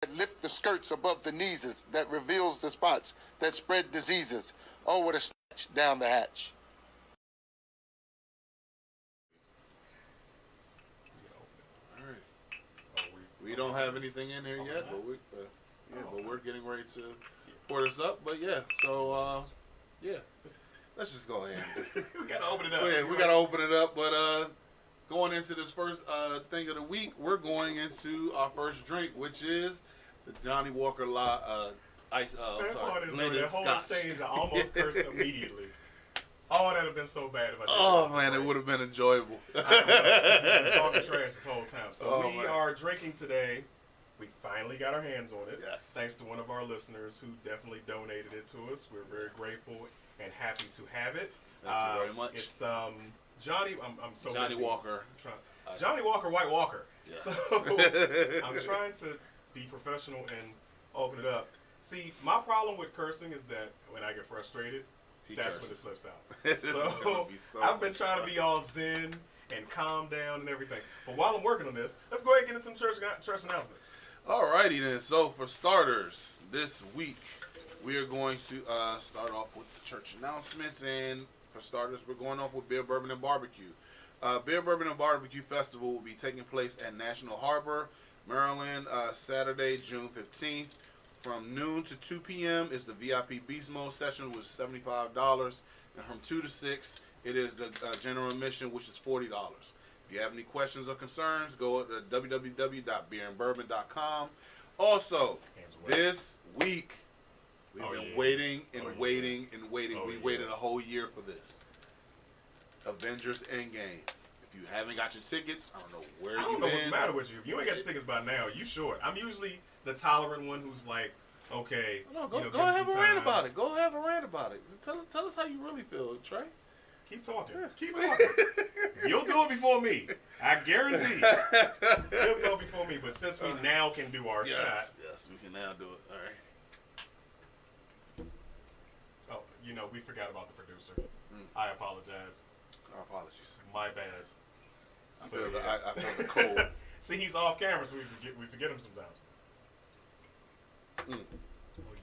that lift the skirts above the knees, that reveals the spots that spread diseases. Oh, what a snatch down the hatch. All right. We don't have anything in here yet, but but we're getting ready to pour this up. But yeah, so yeah, let's just go ahead. We gotta open it up. Yeah, we gotta open it up. But going into this first thing of the week, we're going into our first drink, which is the Johnny Walker Ice blended that whole Scotch. exchange, I almost cursed immediately. Oh, that'd have been so bad if I did. Oh man, it would have been enjoyable. I've been talking trash this whole time. So we are drinking today. We finally got our hands on it. Yes. Thanks to one of our listeners who definitely donated it to us. We're very grateful and happy to have it. Thank you very much. It's Johnny. I'm so Johnny busy. Walker. Johnny Walker, White Walker. Yeah. So I'm trying to be professional and open it up. See, my problem with cursing is that when I get frustrated, that's when it slips out. So I've been trying to be all zen and calm down and everything. But while I'm working on this, let's go ahead and get into some church announcements. Alrighty then. So for starters, this week we are going to start off with the church announcements, and for starters, we're going off with Beer, Bourbon, and Barbecue. Beer, Bourbon, and Barbecue Festival will be taking place at National Harbor, Maryland, Saturday, June 15th. From noon to 2 p.m. is the VIP Beast Mode session, which is $75. And from 2 to 6, it is the general admission, which is $40. If you have any questions or concerns, go to www.beerandbourbon.com. Also, this week, we've been waiting and waiting and waiting. We waited a whole year for this. Avengers Endgame. If you haven't got your tickets, I don't know where you've been. I don't know what's the matter with you. If you ain't got your tickets by now, you short. I'm usually the tolerant one who's like, okay. No, go have a rant about it. Go have a rant about it. Tell us how you really feel, Trey. Keep talking. Keep talking. You'll do it before me. I guarantee you. You'll go before me. But since we now can do our shot. Yes, we can now do it. All right. Oh, we forgot about the producer. I apologize. Our apologies. My bad. I feel the cold. See, he's off camera, so we forget him sometimes. Oh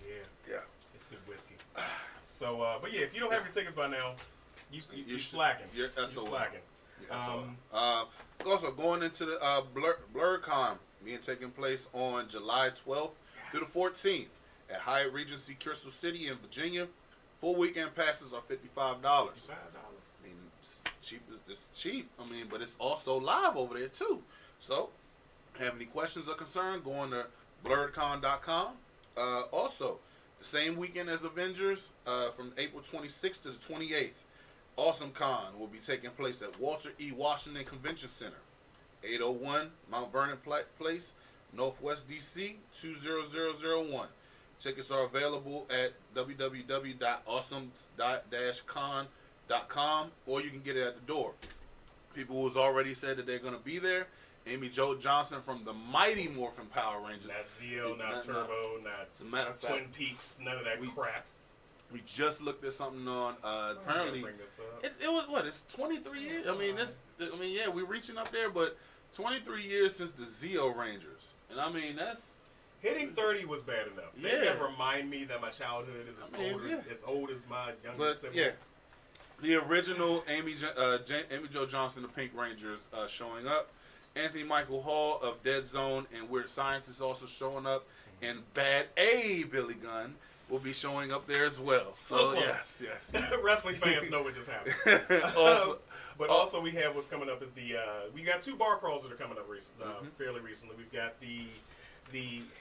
yeah. Yeah. It's good whiskey. So, but yeah, if you don't have your tickets by now, you're slacking. You're slacking. Also, going into the BlerdCon being taking place on July 12th through the 14th at Hyatt Regency Crystal City in Virginia. Full weekend passes are $55. I mean, it's cheap. I mean, but it's also live over there too. So, have any questions or concern? Go on to blerdcon.com. Also, the same weekend as Avengers, from April 26th to the 28th, Awesome Con will be taking place at Walter E. Washington Convention Center, 801 Mount Vernon Place, Northwest DC 20001. Tickets are available at www.awesome-con.com, or you can get it at the door. People who's already said that they're going to be there. Amy Jo Johnson from the Mighty Morphin Power Rangers. Not Zeo, not Turbo, not as a matter of Twin Peaks, none of that crap. We just looked at something on. Apparently, it's 23 years. We're reaching up there, but 23 years since the Zeo Rangers, and I mean that's hitting 30 was bad enough. They can remind me that my childhood is as old as my youngest sibling. Yeah, the original Amy Jo Johnson, the Pink Rangers, showing up. Anthony Michael Hall of Dead Zone and Weird Science is also showing up, and Bad A Billy Gunn will be showing up there as well. So yes. Wrestling fans know what just happened. Also we have what's coming up is we got 2 bar crawls that are coming up fairly recently. We've got the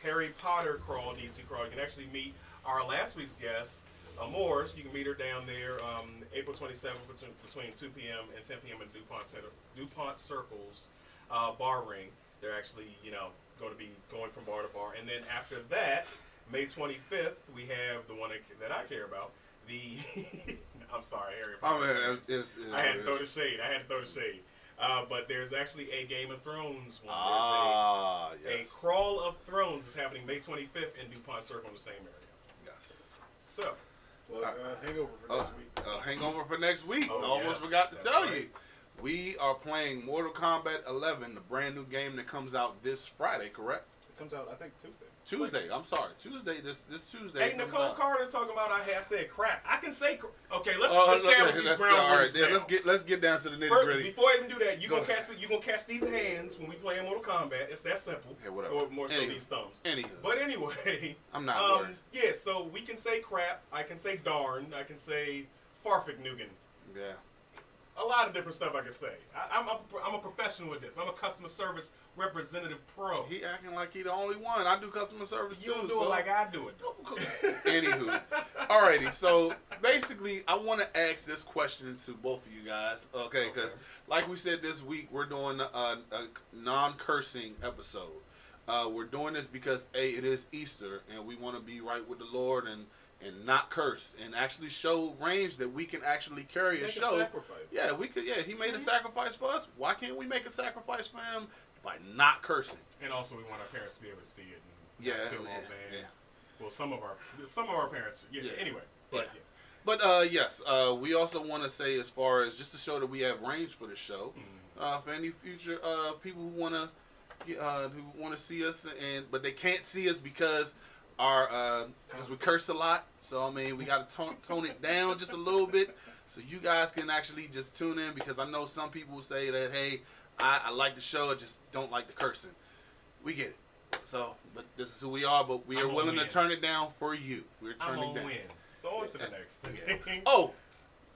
Harry Potter crawl, DC crawl. You can actually meet our last week's guest, Amir. You can meet her down there April 27th between 2 p.m. and 10 p.m. in DuPont Circles bar ring. They're actually, going to be going from bar to bar. And then after that, May 25th, we have the one that I care about. I'm sorry, Harry Potter. I had to throw the shade. But there's actually a Game of Thrones one. A Crawl of Thrones is happening May 25th in DuPont Circle in the same area. Yes. So. Hangover for next week. Hangover for next week. I almost forgot to tell you. We are playing Mortal Kombat 11, the brand new game that comes out this Friday, correct? It comes out, I think, Tuesday. Tuesday. I'm sorry. Tuesday. This Tuesday. Hey, Nicole out. Carter talking about I said crap. I can say okay. Let's Oh, establish these ground all right. rules Yeah, now. let's get down to the nitty First, gritty. before I even do that, you gonna catch these hands when we play Mortal Kombat. It's that simple. Yeah, whatever. Or more so these thumbs. Anywho. But anyway, I'm not worried. Yeah, so we can say crap. I can say darn. I can say farfignugan. Yeah. A lot of different stuff I can say. I'm a professional with this. I'm a customer service representative pro. He acting like he the only one. I do customer service too. You don't do it like I do it. Anywho, alrighty. So basically, I want to ask this question to both of you guys. Okay, because like we said this week, we're doing a non-cursing episode. We're doing this because it is Easter, and we want to be right with the Lord and not curse and actually show range that we can actually carry a show. Sacrifice. Yeah, we could. Yeah, he made a sacrifice for us. Why can't we make a sacrifice for him by not cursing? And also, we want our parents to be able to see it and Yeah, feel all bad. yeah. Well, some of our parents. Yeah. Anyway, But yes, we also want to say, as far as just to show that we have range for the show, for any future people who want to see us but they can't see us because because we curse a lot. So I mean, we got to tone it down just a little bit, so you guys can actually just tune in, because I know some people say that, hey, I like the show, I just don't like the cursing. We get it. So, but this is who we are. But we are willing to turn it down for you. We're turning it down. Win. So on to the next thing. Oh,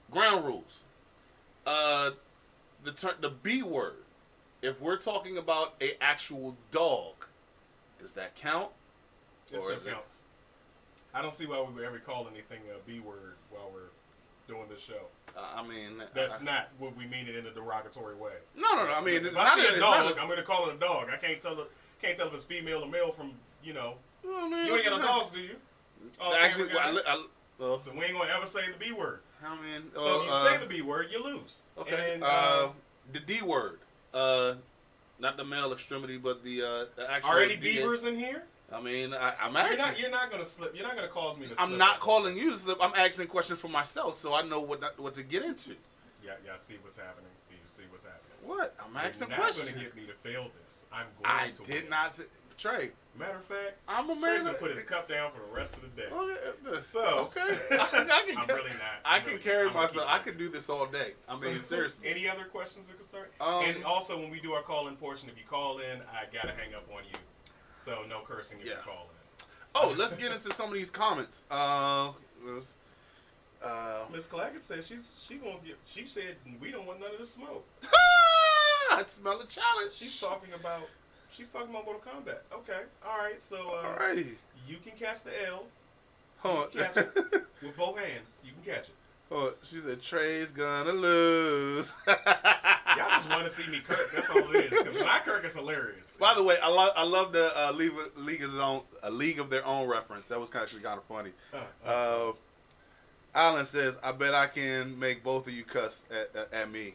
ground rules. The B word. If we're talking about a actual dog, does that count? It still counts. I don't see why we would ever call anything a B word while we're doing this show. I mean, that's not what we mean it in a derogatory way. No. I mean, if I see a dog, I'm going to call it a dog. I can't tell if it's female or male from you ain't got no dogs, do you? Oh, actually, so we ain't going to ever say the B word. I mean, so if you say the B word, you lose. Okay. And, the D word. Not the male extremity, but the actual. Are any beavers in here? I mean, I'm asking. You're not gonna slip. You're not gonna cause me to slip. I'm not calling you to slip. I'm asking questions for myself, so I know what to get into. Yeah, see what's happening. Do you see what's happening? What? I'm asking You're questions. not gonna get me to fail this. I'm going to. I did not say. Trey. Matter of fact, I'm a man. Trey's gonna put his cup down for the rest of the day. Okay. So okay. I'm really not. I can carry myself. I can do this all day. I mean, seriously. Any other questions or concerns? And also, when we do our call-in portion, if you call in, I gotta hang up on you. So no cursing if you call in. Oh, let's get into some of these comments. Miss Claggett said she said we don't want none of the smoke. I smell a challenge. She's talking about Mortal Kombat. Okay, all right. So alrighty, you can catch the L. Huh. You can catch it with both hands. You can catch it. Oh, she said Trey's gonna lose. Y'all just want to see me kirk. That's all it is. Because when I kirk, it's hilarious. By the way, I love the League of Their Own reference. That was actually kind of funny. Alan says, "I bet I can make both of you cuss at me."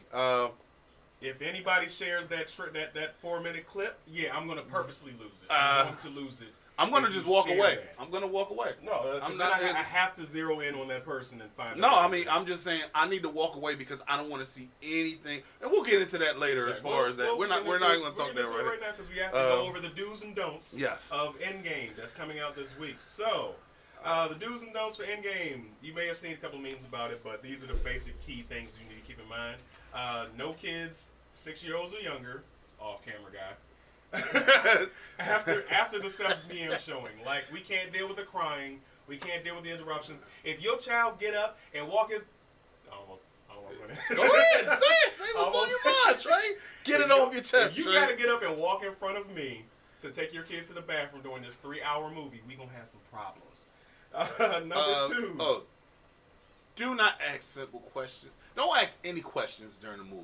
If anybody shares that 4-minute clip, I'm gonna purposely lose it. I'm going to lose it. I'm gonna just walk away. I'm gonna walk away. No, I'm not. I have to zero in on that person and find. No, I mean, I'm just saying I need to walk away because I don't want to see anything, and we'll get into that later. As far as that, we're not going to talk that right now because we have to go over the do's and don'ts. Of Endgame that's coming out this week. So, the do's and don'ts for Endgame. You may have seen a couple of memes about it, but these are the basic key things you need to keep in mind. No kids 6-year-olds or younger. Off-camera guy. after the 7 p.m. showing, like we can't deal with the crying, we can't deal with the interruptions. If your child get up and walk his, almost went in. Go ahead, say what's on your mind, Trey. Get it off your chest. If you got to get up and walk in front of me to take your kid to the bathroom during this 3-hour movie, we gonna have some problems. Number 2. Do not ask simple questions. Don't ask any questions during the movie.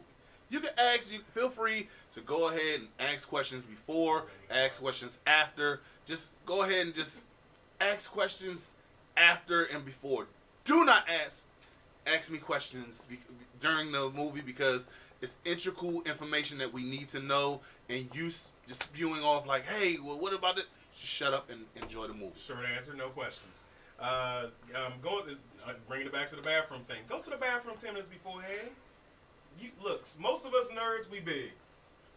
You can ask. You feel free to go ahead and ask questions before, ask questions after. Just go ahead and just ask questions after and before. Do not ask me questions during the movie because it's integral information that we need to know. And you just spewing off like, "Hey, well, what about it?" Just shut up and enjoy the movie. Short answer, no questions. Bringing it back to the bathroom thing. Go to the bathroom 10 minutes beforehand. Look, most of us nerds, we big.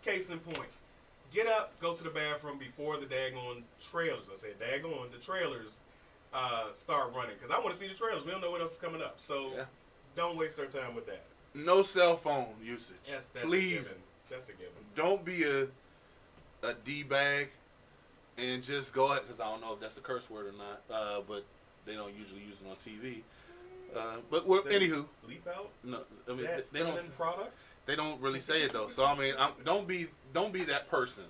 Case in point. get up, go to the bathroom before the daggone trailers. I said daggone the trailers start running because I want to see the trailers. We don't know what else is coming up, so don't waste our time with that. No cell phone usage. That's Please. A given. That's a given. Don't be a D-bag and just go ahead, because I don't know if that's a curse word or not, but they don't usually use it on TV. Anywho. Leap out? No, I mean, that they don't. Product? They don't really say it though. So I mean, don't be that person.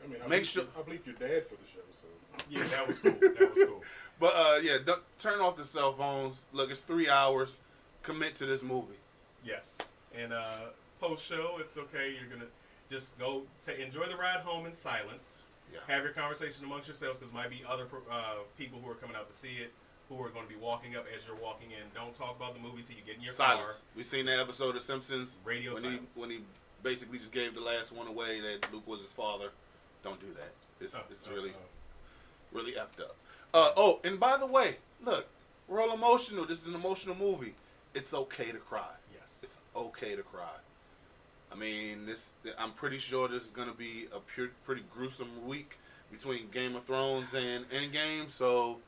I mean, Make sure. I bleeped your dad for the show, so. Yeah, that was cool. That was cool. But turn off the cell phones. Look, it's 3 hours. Commit to this movie. Yes, and post show, it's okay. You're gonna just go enjoy the ride home in silence. Yeah. Have your conversation amongst yourselves because might be other people who are coming out to see it who are going to be walking up as you're walking in. Don't talk about the movie till you get in your car. We've seen that episode of Simpsons. Radio silence. When he basically just gave the last one away that Luke was his father. Don't do that. It's really effed up. And by the way, look, we're all emotional. This is an emotional movie. It's okay to cry. Yes. It's okay to cry. I mean, I'm pretty sure this is going to be a pretty gruesome week between Game of Thrones and Endgame, so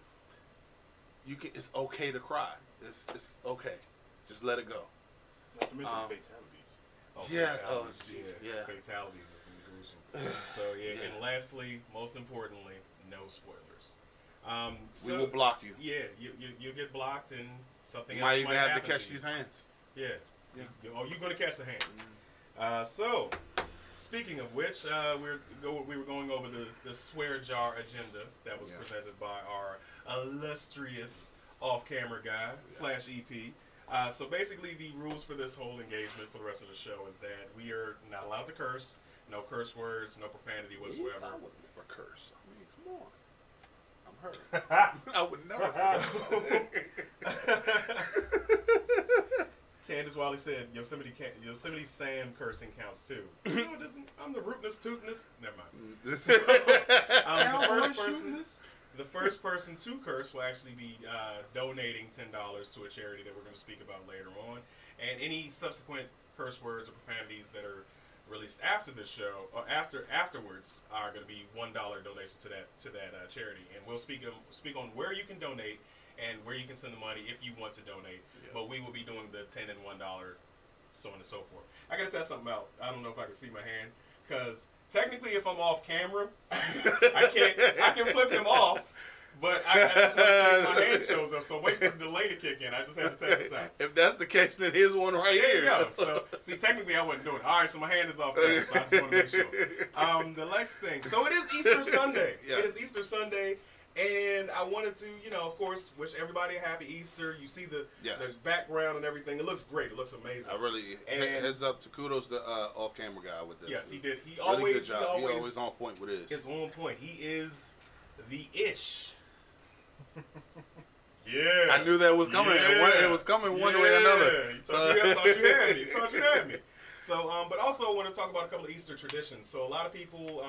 it's okay to cry. It's okay. Just let it go. Not to mention fatalities. Yeah. Fatalities is going to be gruesome. So, and lastly, most importantly, no spoilers. We will block you. Yeah, you'll get blocked and something Might else even might have happen to catch you. these hands. Yeah. You're going to catch the hands. So, speaking of which, we were going over the swear jar agenda that was presented by our illustrious off-camera guy / EP. So basically, the rules for this whole engagement for the rest of the show is that we are not allowed to curse, no curse words, no profanity whatsoever. I would never curse. I mean, come on. I'm hurt. I would never curse. Candace Wiley said Yosemite Sam cursing counts too. No, it doesn't. I'm the rootness, tootness. Never mind. The first person to curse will actually be donating $10 to a charity that we're going to speak about later on. And any subsequent curse words or profanities that are released after the show or afterwards are going to be $1 donation to that charity. And we'll speak on where you can donate and where you can send the money if you want to donate. Yeah. But we will be doing the $10 and $1, so on and so forth. I got to test something out. I don't know if I can see my hand because technically, if I'm off camera, I can flip him off. But that's what my hand shows up. So wait for the delay to kick in. I just have to test this out. If that's the case, then here's one right here. Yeah. So see, technically, I wasn't doing it. All right, so my hand is off camera. So I just want to make sure. The next thing. So it is Easter Sunday. Yeah. It is Easter Sunday. And I wanted to, of course, wish everybody a happy Easter. You see the background and everything. It looks great. It looks amazing. Heads up to kudos to off-camera guy with this. Yes, he did. He really always, good job. He always on point with his. Is on point. He is the ish. Yeah. I knew that was coming. Yeah. It was coming one way or another. Thought you had me. So, but also I want to talk about a couple of Easter traditions. So a lot of people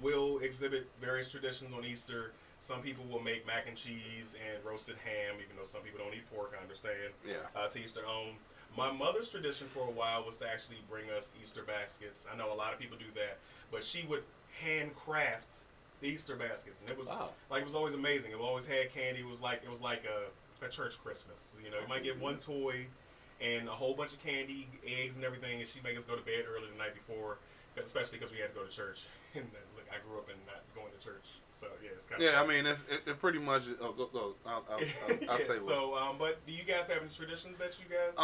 will exhibit various traditions on Easter. Some people will make mac and cheese and roasted ham, even though some people don't eat pork, I understand. Yeah. To Easter own. My mother's tradition for a while was to actually bring us Easter baskets. I know a lot of people do that, but she would handcraft the Easter baskets, and it was it was always amazing. It always had candy. It was like a church Christmas. You might get one toy and a whole bunch of candy, eggs, and everything, and she'd make us go to bed early the night before, especially because we had to go to church. And look, I grew up in not going to church, so yeah, it's kind of I mean, it pretty much. Go. I'll say. So, but do you guys have any traditions that you guys?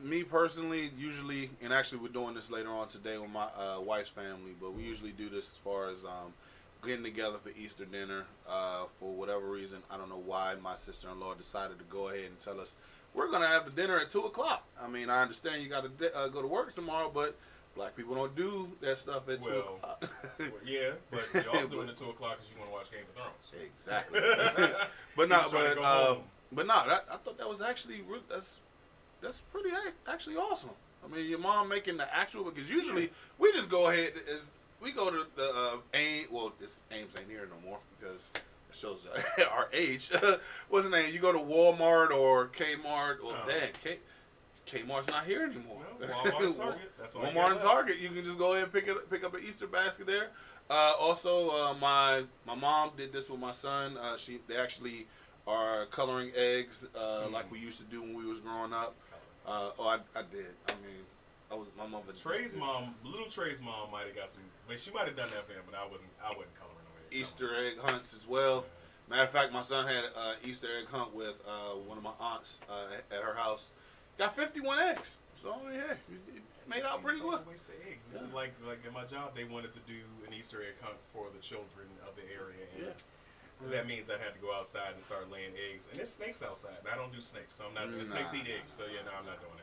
Me personally, usually, and actually, we're doing this later on today with my wife's family, but we usually do this as far as getting together for Easter dinner. For whatever reason, I don't know why my sister-in-law decided to go ahead and tell us we're gonna have the dinner at 2:00. I mean, I understand you got to go to work tomorrow, but Black people don't do that stuff at 2:00. Yeah, but you're also doing it at 2:00 because you want to watch Game of Thrones. Exactly. I thought that was actually that's pretty actually awesome. I mean, your mom making the actual, because usually we just go ahead we go to the AIM. Well, this Ames ain't here no more because it shows our age. What's the name? You go to Walmart or Kmart or Kmart's not here anymore. No, Walmart and Target. That's all you Walmart got and left. Target. You can just go ahead and pick up an Easter basket there. Also, my mom did this with my son. They actually are coloring eggs like we used to do when we was growing up. I did. I mean, my mother. Little Trey's mom might have got some. She might have done that for him, but I wasn't coloring no eggs. Easter egg hunts as well. Matter of fact, my son had an Easter egg hunt with one of my aunts at her house. Got 51 eggs. So yeah, it made out pretty good. Waste of eggs. This is like at my job, they wanted to do an Easter egg hunt for the children of the area, and that means I had to go outside and start laying eggs. And there's snakes outside, and I don't do snakes, so I'm not. Snakes eat eggs, so yeah, no, I'm not doing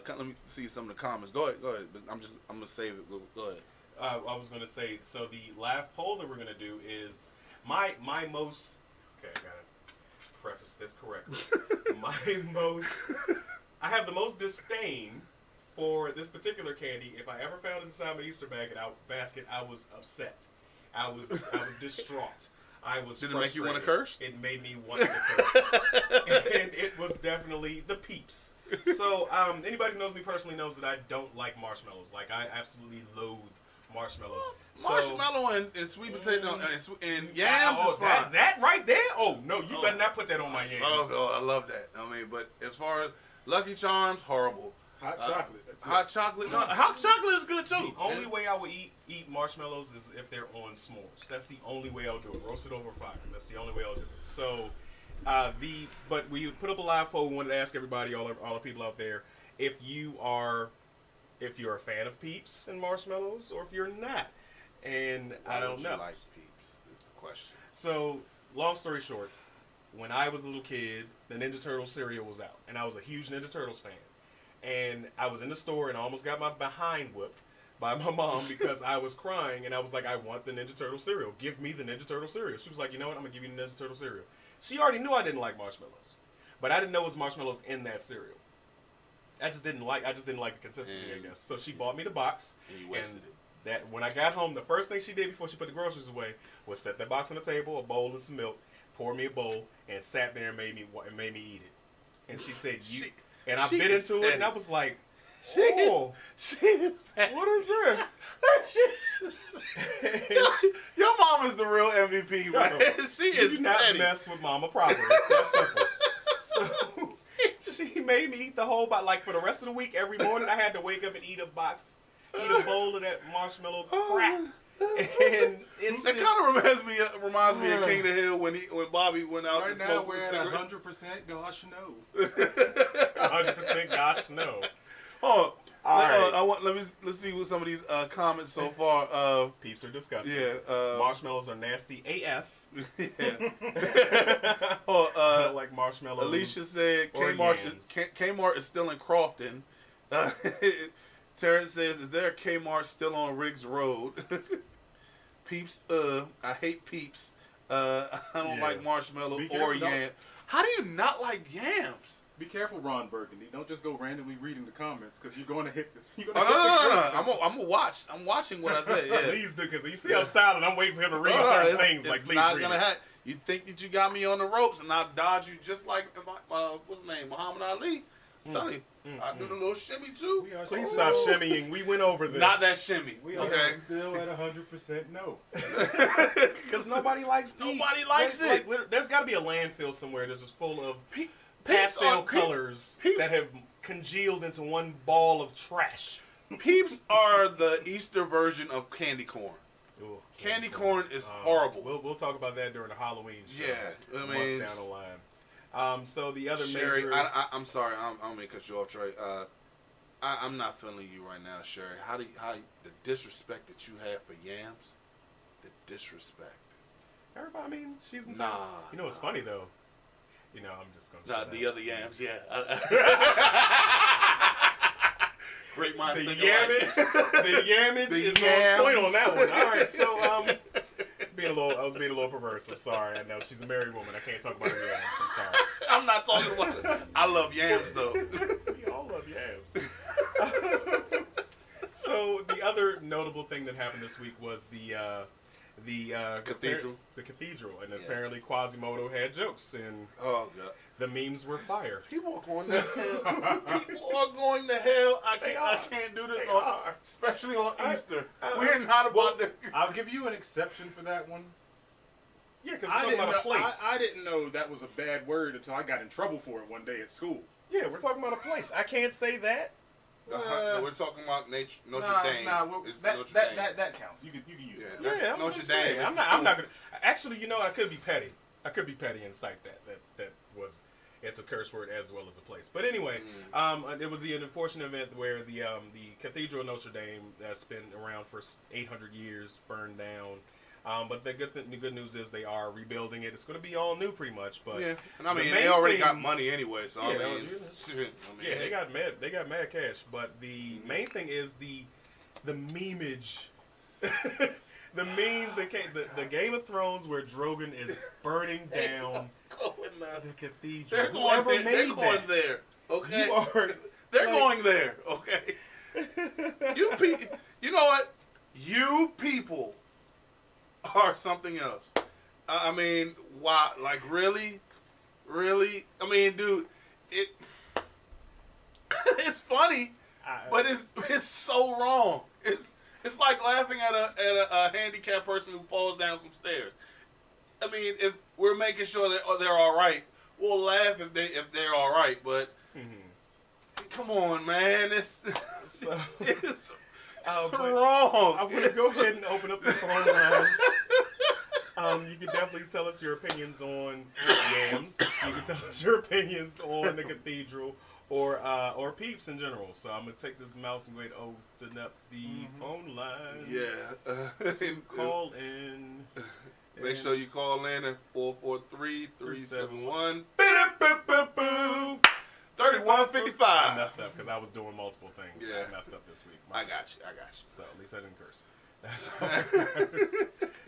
that. Let me see some of the comments. Go ahead. But I'm gonna save it. Go ahead. I was gonna say, so the live poll that we're gonna do is my most. Okay, I gotta preface this correctly. I have the most disdain for this particular candy. If I ever found it inside my Easter basket, I was upset. I was distraught. I was Did it frustrated. make you want to curse? It made me want to curse. And it was definitely the Peeps. So anybody who knows me personally knows that I don't like marshmallows. Like, I absolutely loathe marshmallows. Marshmallow and sweet potato and yams is fine. That right there? Oh, no, you better not put that on my yams. Oh, I love that. I mean, but as far as Lucky Charms, horrible. Hot chocolate. That's Hot it. chocolate. No, hot chocolate is good too. The only way I would eat marshmallows is if they're on s'mores. That's the only way I'll do it. Roasted over fire. That's the only way I'll do it. So, but we put up a live poll. We wanted to ask everybody, all the people out there, if you're a fan of Peeps and marshmallows, or if you're not. And I don't know. Why don't you like Peeps? Is the question. So, long story short, when I was a little kid, the Ninja Turtles cereal was out, and I was a huge Ninja Turtles fan. And I was in the store and I almost got my behind whipped by my mom because I was crying, and I was like, I want the Ninja Turtle cereal. Give me the Ninja Turtle cereal. She was like, you know what? I'm going to give you the Ninja Turtle cereal. She already knew I didn't like marshmallows, but I didn't know it was marshmallows in that cereal. I just didn't like the consistency, I guess. So she bought me the box. And you wasted it. That when I got home, the first thing she did before she put the groceries away was set that box on the table, a bowl and some milk, pour me a bowl, and sat there and made me eat it. And she said, and I bit into it, and I was like, oh, she is bad. what is that? Your mom is the real MVP, man. She is Do not petty. mess with mama proper. It's that simple. So she made me eat the whole box. Like, for the rest of the week, every morning I had to wake up and eat a bowl of that marshmallow crap. And it kind of reminds me of King of the Hill when Bobby went out Right and now smoked we're at cigarettes. 100%. Gosh no. 100% gosh no. Oh, All right. let's see what some of these comments so far. Peeps are disgusting. Yeah, marshmallows are nasty AF. yeah. I don't like marshmallows. Alicia said or Kmart is still in Crofton. Terrence says, is there a Kmart still on Riggs Road? Peeps, I hate Peeps. I don't like marshmallow or yam. How do you not like yams? Be careful, Ron Burgundy. Don't just go randomly reading the comments, because you're going to hit the. No. I'm gonna watch. I'm watching what I say. Yeah. Please do, because you see I'm silent. I'm waiting for him to read certain things. It's Like, please not read gonna it. happen. You think that you got me on the ropes, and I'll dodge you just like what's his name, Muhammad Ali. I'm telling you, I do the little shimmy too. Please stop shimmying. We went over this. Not that shimmy. We are still at 100% no. Because nobody likes Peeps. Nobody likes it. Like, there's got to be a landfill somewhere that's just full of Peeps pastel are- colors Peeps- that have congealed into one ball of trash. Peeps are the Easter version of candy corn. Ooh, Candy corn is horrible. We'll talk about that during the Halloween show. Yeah, I months mean- down the line. So the other Sherry, major... I'm sorry, I'm gonna cut you off, Trey. I'm not feeling you right now, Sherry. How the disrespect that you have for yams, the disrespect. Everybody, I mean, she's Nah. You know what's funny though? You know, I'm just gonna. Not the other yams, yeah. Great minds The think alike. yammage The is yams. on point on that one. All right, so I was being a little perverse. I'm sorry. I know she's a married woman. I can't talk about her yams. I'm sorry. I'm not talking about it. I love yams though. We all love yams. So the other notable thing that happened this week was Cathedral. The cathedral, and apparently Quasimodo had jokes, and oh god, the memes were fire. People are going to hell. People are going to hell. I can't do this especially on Easter. We're not about to. I'll give you an exception for that one. Yeah, because we're talking about a place. I didn't know that was a bad word until I got in trouble for it one day at school. Yeah, we're talking about a place. I can't say that. No, we're talking about Notre Dame. That counts. You can use it. Yeah, Notre Dame. I'm not gonna. Actually, you know, I could be petty. And cite that was. It's a curse word as well as a place. But anyway, it was an unfortunate event where the Cathedral of Notre Dame that's been around for 800 years burned down. But the good news is they are rebuilding it. It's going to be all new pretty much. But yeah, and I mean they already got money anyway, so they got mad cash. But the main thing is the memeage. The memes that came, the Game of Thrones where Drogon is burning down the cathedral. They're going there. Okay, they're going there. Okay, you know what? You people are something else. I mean, why? Like really? I mean, dude, it's funny, but it's so wrong. It's like laughing at a handicapped person who falls down some stairs. I mean, if we're making sure that they're all right, we'll laugh if they're all right. But come on, man, it's wrong. I want to go ahead and open up the phone lines. You can definitely tell us your opinions on yams. You can tell us your opinions on the cathedral. Or peeps in general. So I'm gonna take this mouse and go ahead and open up the phone lines. Yeah. Call in. Make sure you call in at 443-371 3155. I messed up because I was doing multiple things. Yeah. I messed up this week. I got you. So at least I didn't curse.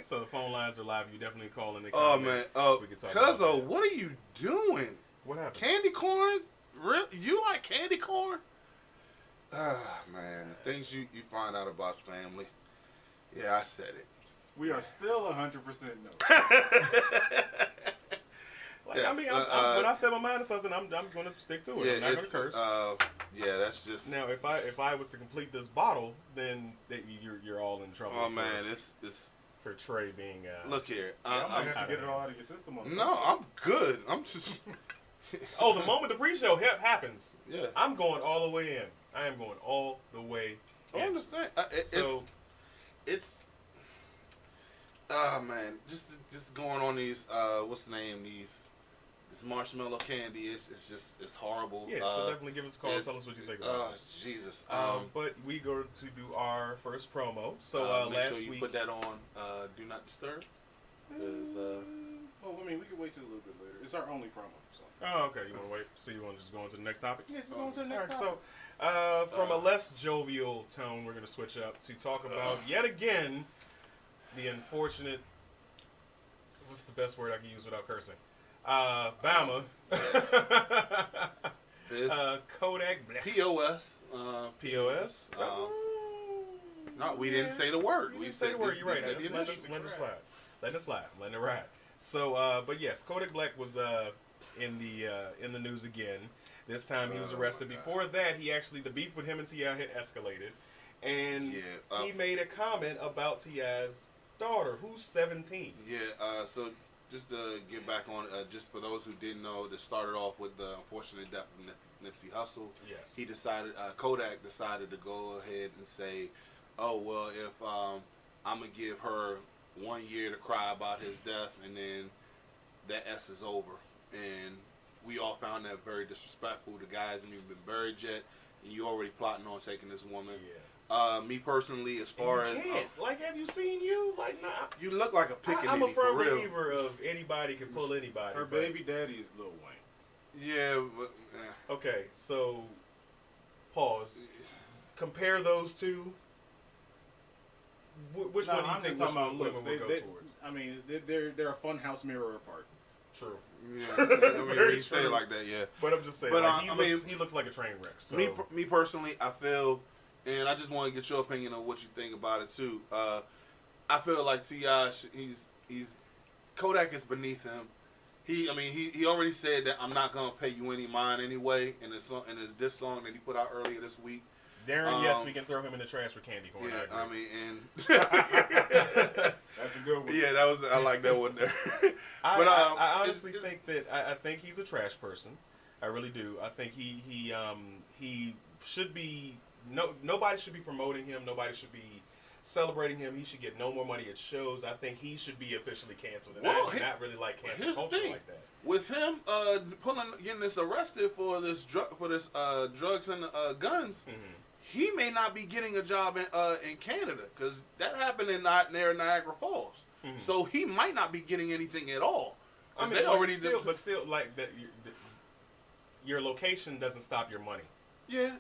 So the phone lines are live. You definitely call in. Oh man. Oh, Cuzzo, what are you doing? What happened? Candy corn? Really? You like candy corn? Ah, man. The things you find out about family. Yeah, I said it. We are still 100% no. Yes, I mean, when I set my mind to something, I'm going to stick to it. Yeah, I'm not going to curse. Yeah, that's just. Now, if I was to complete this bottle, then you're all in trouble. Oh man, it's for Trey being. Look here, I'm have to get it all out of your system. I'm good. I'm just. Oh, the moment the pre-show happens, yeah, I'm going all the way in. I am going all the way in. I understand. It's man, just going on these what's the name, this marshmallow candy it's horrible. Yeah, so definitely give us a call. Tell us what you think about it. Jesus. But we go to do our first promo. So make last sure you week put that on Do Not Disturb. Well, I mean, we can wait till a little bit later. It's our only promo. So. Oh, okay. You want to wait? So you want to just go into the next topic? Yeah, just go into the next topic. So from a less jovial tone, we're going to switch up to talk about yet again the unfortunate. What's the best word I can use without cursing? Bama. Kodak Black. POS. POS. No, we didn't say the word. We said the word. You're right. Let it slide. Let it ride. So, but yes, Kodak Black was in the news again. This time he was arrested. Before that, the beef with him and T.I. had escalated, and he made a comment about T.I.'s daughter, who's 17. Yeah. So just to get back on, just for those who didn't know, this started off with the unfortunate death of Nipsey Hussle. Yes. He decided, Kodak decided to go ahead and say, oh, well, if I'm going to give her 1 year to cry about his death, and then that S is over. And we all found that very disrespectful. The guy hasn't even been buried yet, and you already plotting on taking this woman. Yeah. Me personally, as far as have you seen you? Like, nah. You look like a pickaninny. I'm a firm believer of anybody can pull anybody. Her baby daddy is Lil Wayne. Yeah, but okay. So, pause. Compare those two. Which one do you think women would go towards? I mean, they're a funhouse mirror apart. True. Yeah, I mean, when you say it like that, yeah. But I'm just saying, he looks like a train wreck. So. Me personally, I feel, and I just want to get your opinion on what you think about it too. I feel like T.I. he's Kodak is beneath him. He already said that I'm not gonna pay you any mind anyway in his diss song that he put out earlier this week. Darren, yes, we can throw him in the trash for candy corn. Yeah, I mean, and That's a good one. yeah, I like that one there. I honestly think that I think he's a trash person. I really do. I think he should be nobody should be promoting him. Nobody should be celebrating him. He should get no more money at shows. I think he should be officially canceled. And I do not really like cancel culture like that. With him getting this arrested for this drugs and guns, he may not be getting a job in Canada because that happened in near Niagara Falls. So he might not be getting anything at all. I mean, they already but still, like that, your location doesn't stop your money. Yeah.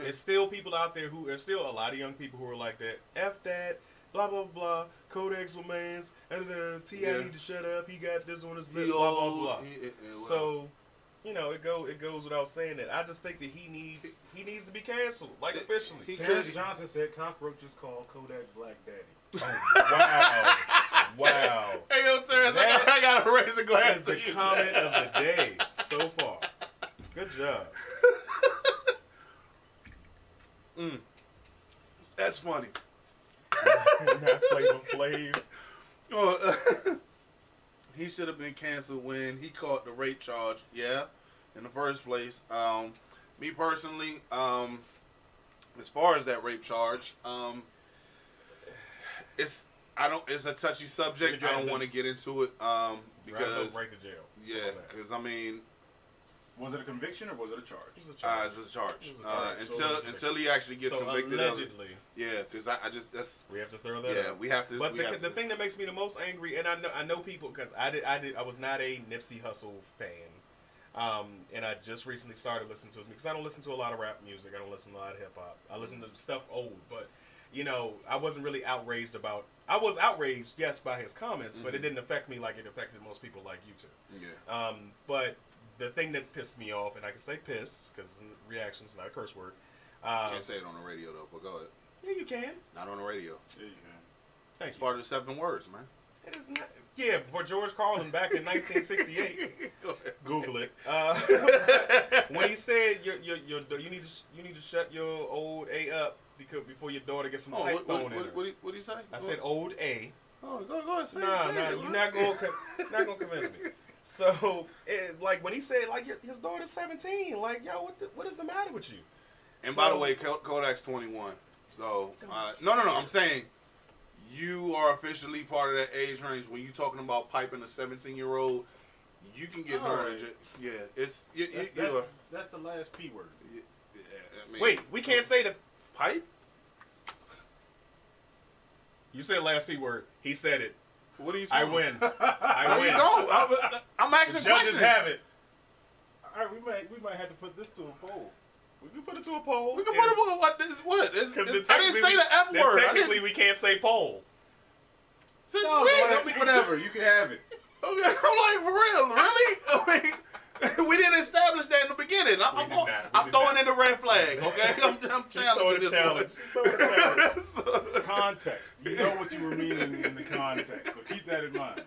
It's still people out there there's still a lot of young people who are like that. F that, blah, blah, blah. Kodak's my man's. T.I. need to shut up. He got this on his lip, blah, blah, blah. So, it goes without saying that. I just think that he needs to be canceled, like officially. Terrence Johnson said cockroaches call Kodak Black Daddy. Oh, wow. Hey, yo, Terrence, I got to raise a glass That is the comment of the day so far. Good job. That's funny. Not Flavor Flav. Oh, he should have been canceled when he caught the rape charge. Yeah, in the first place. Me personally, as far as that rape charge, it's a touchy subject. I don't want to get into it because right to jail. Yeah, because was it a conviction or was it a charge? It was a charge. It was a charge. Until he actually gets convicted allegedly. of it. Yeah, because we have to throw that. Yeah, out. we have to. But the thing that makes me the most angry, and I know people because I was not a Nipsey Hussle fan, and I just recently started listening to his because I don't listen to a lot of rap music. I don't listen to a lot of hip hop. I listen to stuff old, but I wasn't really outraged about. I was outraged, yes, by his comments, but it didn't affect me like it affected most people like you two. Yeah. But the thing that pissed me off, and I can say piss because reaction is not a curse word. Can't say it on the radio though, but go ahead. Yeah, you can. Not on the radio. Yeah, you can. Thanks. It's part of the 7 words, man. It is not. Yeah, for George Carlin back in 1968. Google it. When he said you need to shut your old A up before your daughter gets some pipe thrown in her. What did he say? I said old A. Oh, go ahead. Say Nah, you're not gonna convince me. So, when he said, his daughter's 17, yo, what is the matter with you? And by the way, Kodak's 21. So, no, I'm saying you are officially part of that age range. When you're talking about piping a 17-year-old, you can get burned. Right. Yeah, it's that's the last P word. Yeah, Wait, we can't say the pipe? You said last P word. He said it. What are you I talking win. I win. No, I'm asking the judges questions. have it. All right, we might have to put this to a poll. We can put it to a poll. We can put it to what? I didn't say the F word. Technically, we can't say poll. Since No, when? whatever. You can have it. Okay, I'm like, for real? Really? I mean, we didn't establish that in the beginning. I'm throwing in the red flag, okay? I'm challenging this one. Context. You know what you were meaning in the context, so keep that in mind.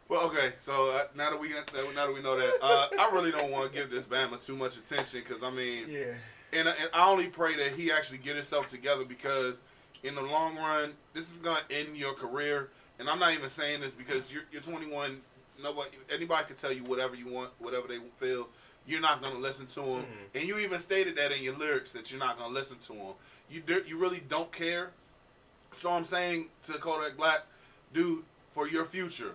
Well, okay, so now that we know that, I really don't want to give this Bama too much attention because, yeah. And I only pray that he actually get himself together because in the long run, this is going to end your career. And I'm not even saying this because you're 21. Anybody can tell you whatever you want, whatever they feel. You're not going to listen to them. And you even stated that in your lyrics that you're not going to listen to them. You really don't care. So I'm saying to Kodak Black, dude, for your future,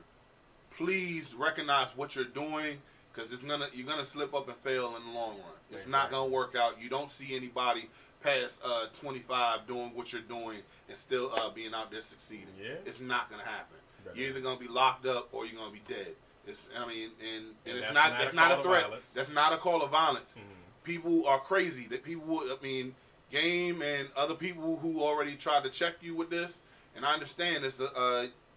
please recognize what you're doing because you're gonna slip up and fail in the long run. It's not gonna work out. You don't see anybody past 25 doing what you're doing and still being out there succeeding. Yeah. It's not gonna happen. You're either gonna be locked up or you're gonna be dead. It's that's not a threat. That's not a call of violence. People are crazy. That Game and other people who already tried to check you with this, and I understand this.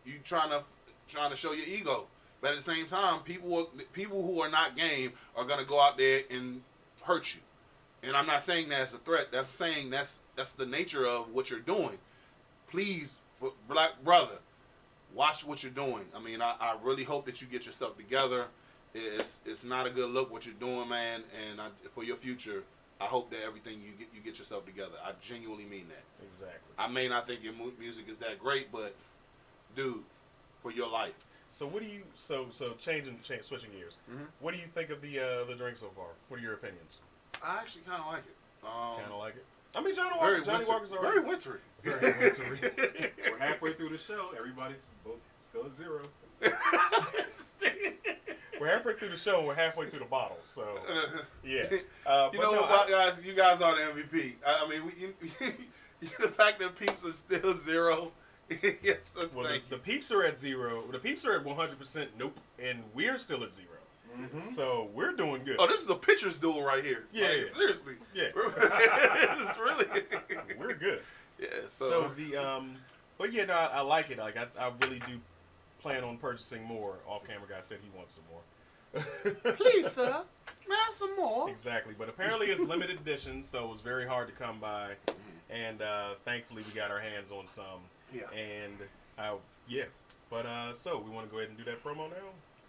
You trying to show your ego, but at the same time, people who are not game are gonna go out there and hurt you. And I'm not saying that as a threat. I'm saying that's the nature of what you're doing. Please, black brother, watch what you're doing. I mean, I really hope that you get yourself together. It's not a good look what you're doing, man. And for your future, I hope that everything you get yourself together. I genuinely mean that. Exactly. I may not think your music is that great, but dude, for your life. So what do you switching gears? Mm-hmm. What do you think of the drink so far? What are your opinions? I actually kind of like it. Kind of like it. I mean, Johnny Walker's alright. Very wintry. Very wintry. We're halfway through the show. Everybody's still at 0. You're We're halfway through the show and we're halfway through the bottle. So yeah. You know what, guys? You guys are the MVP. I mean, the fact that peeps are still 0. Yes, well, the peeps are at 0. The peeps are at 100%. Nope, and we're still at 0. Mm-hmm. So we're doing good. Oh, this is the pitcher's duel right here. Yeah, like, seriously. Yeah, it's really. We're good. Yeah. So but yeah, no, I like it. Like I really do plan on purchasing more. Off-camera guy said he wants some more. Please, sir, may I have some more? Exactly, but apparently it's limited edition, so it was very hard to come by, and thankfully we got our hands on some. Yeah. And but so we want to go ahead and do that promo now.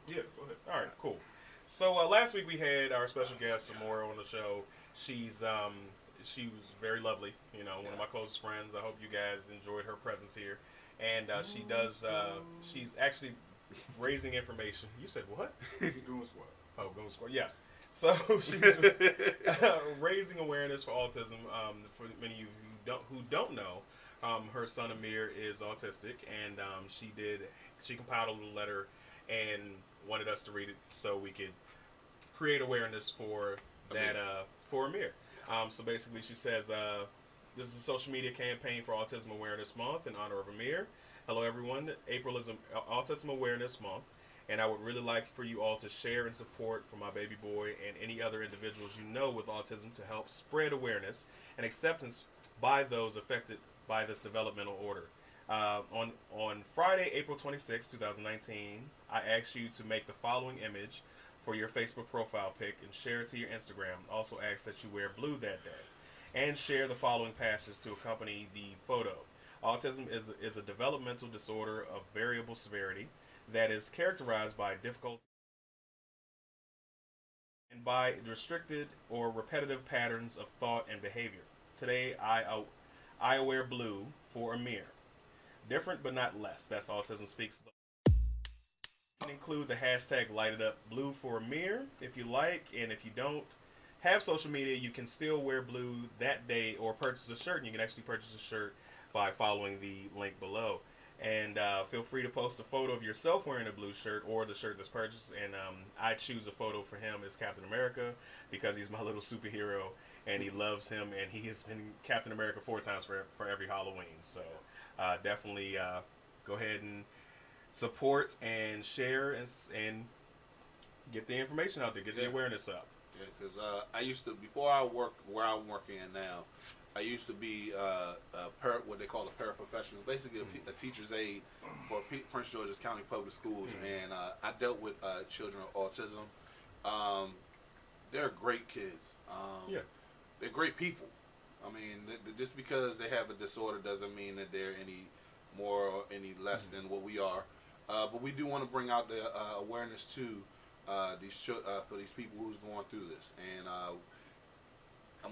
Yeah, go ahead. All right, cool. So last week we had our special guest Amir on the show. She was very lovely. You know, one of my closest friends. I hope you guys enjoyed her presence here. And she does. She's actually raising information. You said what? Goon Squad. Oh, Goon Squad. Yes. So she's raising awareness for autism. For many of you who don't know, her son Amir is autistic, and she compiled a little letter and wanted us to read it so we could create awareness for that for Amir. So basically, she says, this is a social media campaign for Autism Awareness Month in honor of Amir. Hello, everyone. April is Autism Awareness Month, and I would really like for you all to share and support for my baby boy and any other individuals you know with autism to help spread awareness and acceptance by those affected by this developmental order. On Friday, April 26, 2019, I ask you to make the following image for your Facebook profile pic and share it to your Instagram. Also ask that you wear blue that day. And share the following passage to accompany the photo. Autism is a developmental disorder of variable severity that is characterized by difficulty and by restricted or repetitive patterns of thought and behavior. Today, I wear blue for Amir. Different but not less. That's Autism Speaks. Include the hashtag #LightItUpBlue for Amir if you like, and if you don't have social media, you can still wear blue that day or purchase a shirt, and you can actually purchase a shirt by following the link below. And feel free to post a photo of yourself wearing a blue shirt or the shirt that's purchased, and I choose a photo for him as Captain America because he's my little superhero and he loves him, and he has been Captain America 4 times for every Halloween. So definitely go ahead and support and share and get the information out there, get the awareness up. Yeah, because I used to, before I worked where I'm working at now, I used to be what they call a paraprofessional, basically a teacher's aide for Prince George's County Public Schools, and I dealt with children with autism. They're great kids. They're great people. I mean, just because they have a disorder doesn't mean that they're any more or any less than what we are. But we do want to bring out the awareness to for these people who's going through this. And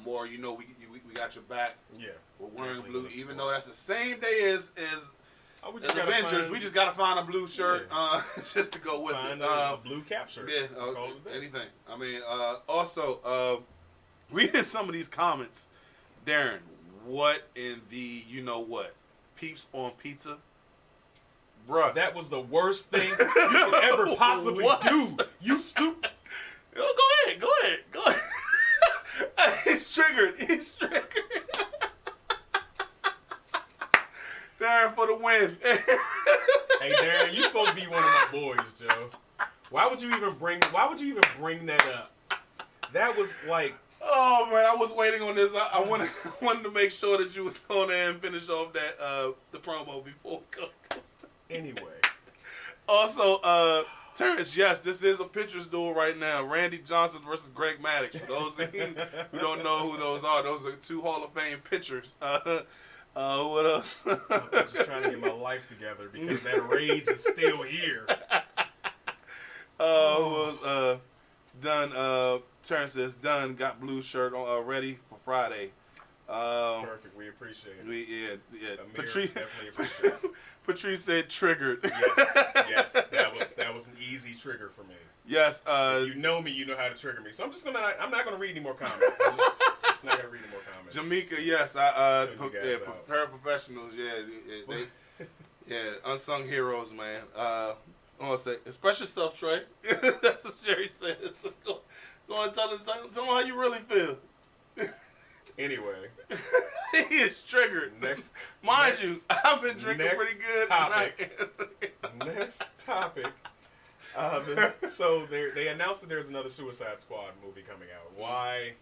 more, you know, we got your back. Yeah, we're wearing blue, even though that's the same day as Avengers. We just got to find a blue shirt just to go with it. A blue cap shirt. Yeah, anything. I mean, also, reading some of these comments, Darren, what in the you-know-what? Peeps on pizza? Bruh. That was the worst thing you could ever possibly do. You stupid. Go ahead. He's triggered. Darren for the win. Hey Darren, you supposed to be one of my boys, Joe. Why would you even bring that up? That was like, oh man, I was waiting on this. I wanted to make sure that you was going there and finish off that the promo before. Anyway. Also, Terrence, yes, this is a pitcher's duel right now. Randy Johnson versus Greg Maddux. For those of you who don't know who those are, those are 2 Hall of Fame pitchers. What else? I'm just trying to get my life together because that rage is still here. Who was done? Terrence says done. Got blue shirt on ready for Friday. Perfect. We appreciate it. Yeah. Amir, Patrice definitely appreciate it. Patrice said triggered. Yes. That was an easy trigger for me. Yes. If you know me, you know how to trigger me. So I'm not gonna read any more comments. I'm just not gonna read any more comments. Jamaica, yes. Paraprofessionals, they unsung heroes, man. Hold on a sec. Express yourself, Trey. That's what Sherry says. Go and tell them how you really feel. Anyway, he is triggered. Mind you, I've been drinking pretty good tonight. Next topic. So they announced that there's another Suicide Squad movie coming out. Why?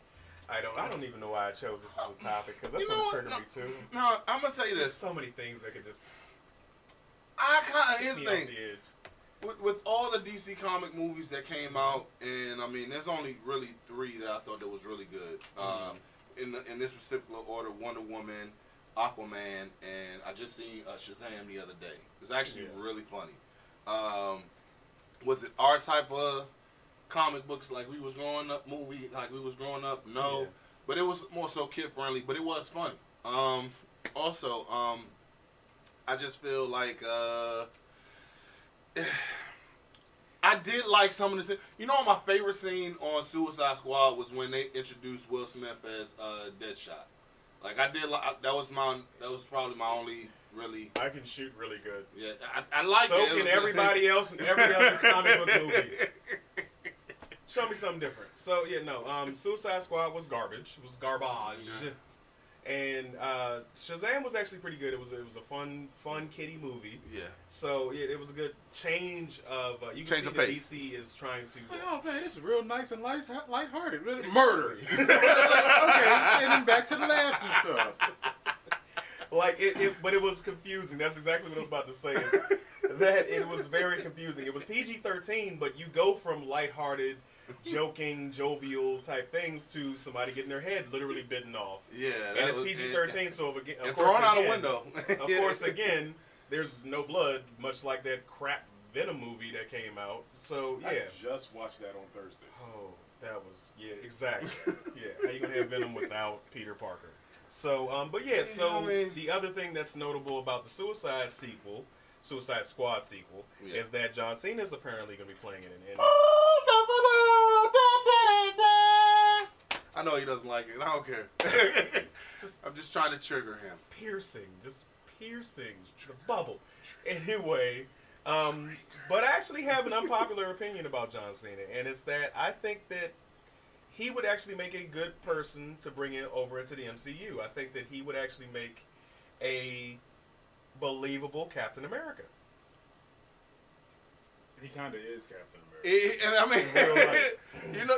I don't even know why I chose this as a topic because that's going to trigger me too. No, I'm gonna say There's this. so many things that could just Here's the thing. off the edge. With all the DC comic movies that came out, and I mean, there's only really 3 that I thought that was really good. In this particular order, Wonder Woman, Aquaman, and I just seen Shazam the other day. It's actually really funny. Was it our type of comic books like we was growing up? Movie like we was growing up? No, Yeah. but it was more so kid friendly. But it was funny. Also, I just feel like I did like some of the scenes. You know, my favorite scene on Suicide Squad was when they introduced Will Smith as Deadshot. Like I did, that was probably my only really. I can shoot really good. Yeah, I like so it. So can everybody else in every other comic book movie. Show me something different. So Suicide Squad was garbage. It was garbage. Yeah. And Shazam was actually pretty good. It was a fun kiddie movie. Yeah. So it was a good change of you can see that DC is trying to. It's like, oh man, this is real nice and lighthearted. Really murder. Okay, and then back to the laughs and stuff. Like but it was confusing. That's exactly what I was about to say. Is that it was very confusing. It was PG-13, but you go from lighthearted, joking, jovial type things to somebody getting their head literally bitten off. Yeah, and it's PG-13, so of course, thrown out a window. Of course, again, there's no blood, much like that crap Venom movie that came out. So yeah, I just watched that on Thursday. Oh, that was exactly. How you gonna have Venom without Peter Parker? So the other thing that's notable about the Suicide Squad sequel, is that John Cena is apparently going to be playing it. I know he doesn't like it. I don't care. I'm just trying to trigger him. Piercing the bubble. Anyway, but I actually have an unpopular opinion about John Cena, and it's that I think that he would actually make a good person to bring it over into the MCU. I think that he would actually make a believable Captain America. He kind of is Captain America. And I mean,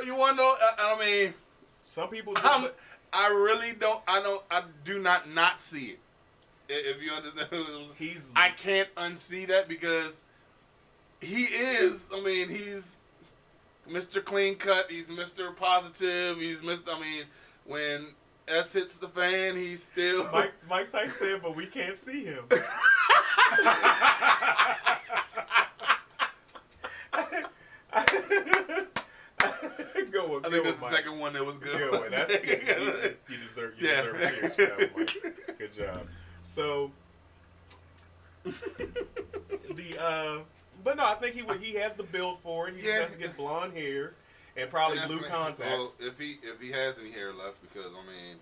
you want to know? I mean, some people. I do not see it. If you understand, I can't unsee that because he is. I mean, he's Mr. Clean Cut. He's Mr. Positive. He's Mr. I mean, when S hits the fan, he's still. Mike Tyson said, but we can't see him. I think that's the second one that was good. You deserve a cheers for that one, Mike. Good job. So but no, I think he has the build for it. He just has to get blonde hair and probably blue contacts. Well, if he has any hair left, because I mean,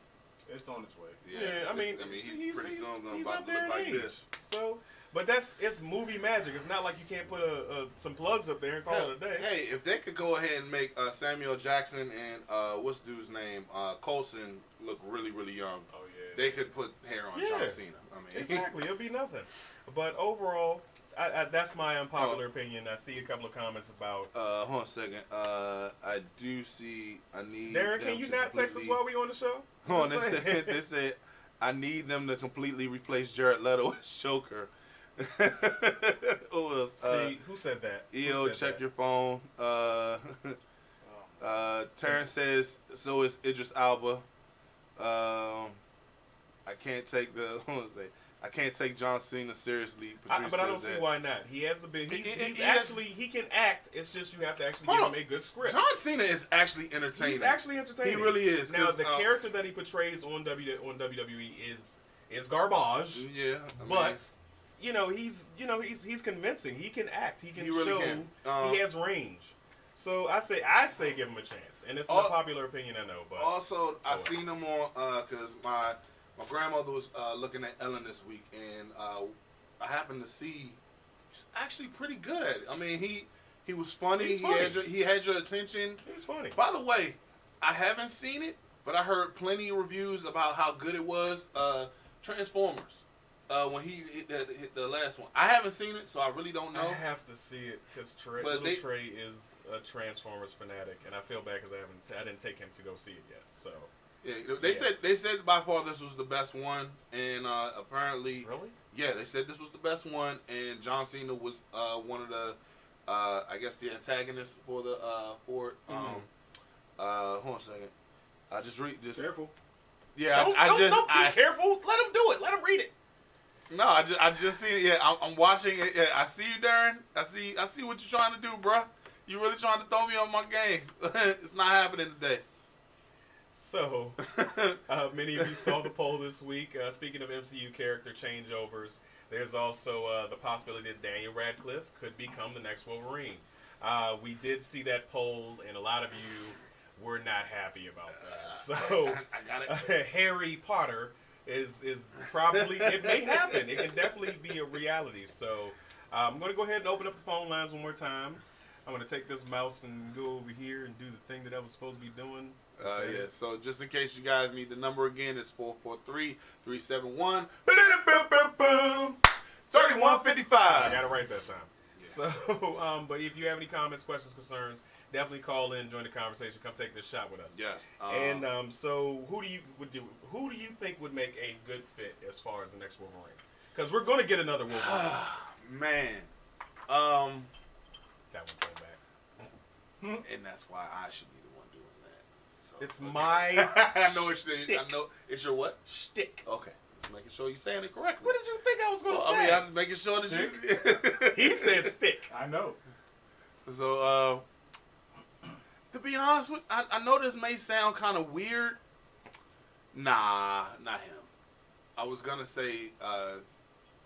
it's on its way. Yeah, I mean, he's pretty soon gonna up there look in like age. this. So, but it's movie magic. It's not like you can't put some plugs up there and call it a day. Hey, if they could go ahead and make Samuel Jackson and what's dude's name, Coulson look really, really young. Oh yeah. They could put hair on John Cena. I mean, exactly. It'll be nothing. But overall, that's my unpopular opinion. I see a couple of comments about. Hold on a second. I do see. I need. Darren, can you not text us while we on the show? Hold on. They said I need them to completely replace Jared Leto as Joker. See, who said that? EO, check your phone. Terrence says so is Idris Alba. I can't take the I can't take John Cena seriously. But I don't see why not. He has the big. He can act. It's just you have to actually give him a good script. John Cena is actually entertaining. He's actually entertaining. He really is. Now the character that he portrays on WWE is garbage. Yeah, but he's convincing. He can act. He can show. He has range. So I say give him a chance, and it's an unpopular opinion, I know. But also, I seen him on because my grandmother was looking at Ellen this week, and I happened to see he's actually pretty good at it. I mean, he was funny. He had your attention. He was funny. By the way, I haven't seen it, but I heard plenty of reviews about how good it was. Transformers. When he hit the last one, I haven't seen it, so I really don't know. I have to see it because Trey is a Transformers fanatic, and I feel bad because I didn't take him to go see it yet. So yeah, they said by far this was the best one, and apparently they said this was the best one, and John Cena was one of the I guess the antagonists for the for it. Hold on a second. I just read this. Careful. Yeah, don't be careful. Let him do it. Let him read it. No, I just see it. Yeah, I'm watching it. Yeah, I see you, Darren. I see what you're trying to do, bruh. You really trying to throw me on my games. It's not happening today. So, many of you saw the poll this week. Speaking of MCU character changeovers, there's also the possibility that Daniel Radcliffe could become the next Wolverine. We did see that poll, and a lot of you were not happy about that. So, I got it. Harry Potter is probably, it may happen. It can definitely be a reality. So I'm going to go ahead and open up the phone lines one more time. I'm going to take this mouse and go over here and do the thing that I was supposed to be doing. Yeah, so just in case you guys need the number again, it's 443-371-3155. I got it right that time. Yeah. So, but if you have any comments, questions, concerns, definitely call in, join the conversation, come take this shot with us. Yes. So who do you think would make a good fit as far as the next Wolverine? Because we're going to get another Wolverine. Man. That one came back. And that's why I should be the one doing that. So, it's my I know it's your what? Shtick. Okay. Just making sure you're saying it correctly. What did you think I was going to say? I mean, I'm making sure that He said stick. I know. So, to be honest with I know this may sound kind of weird. Nah, not him. I was going to say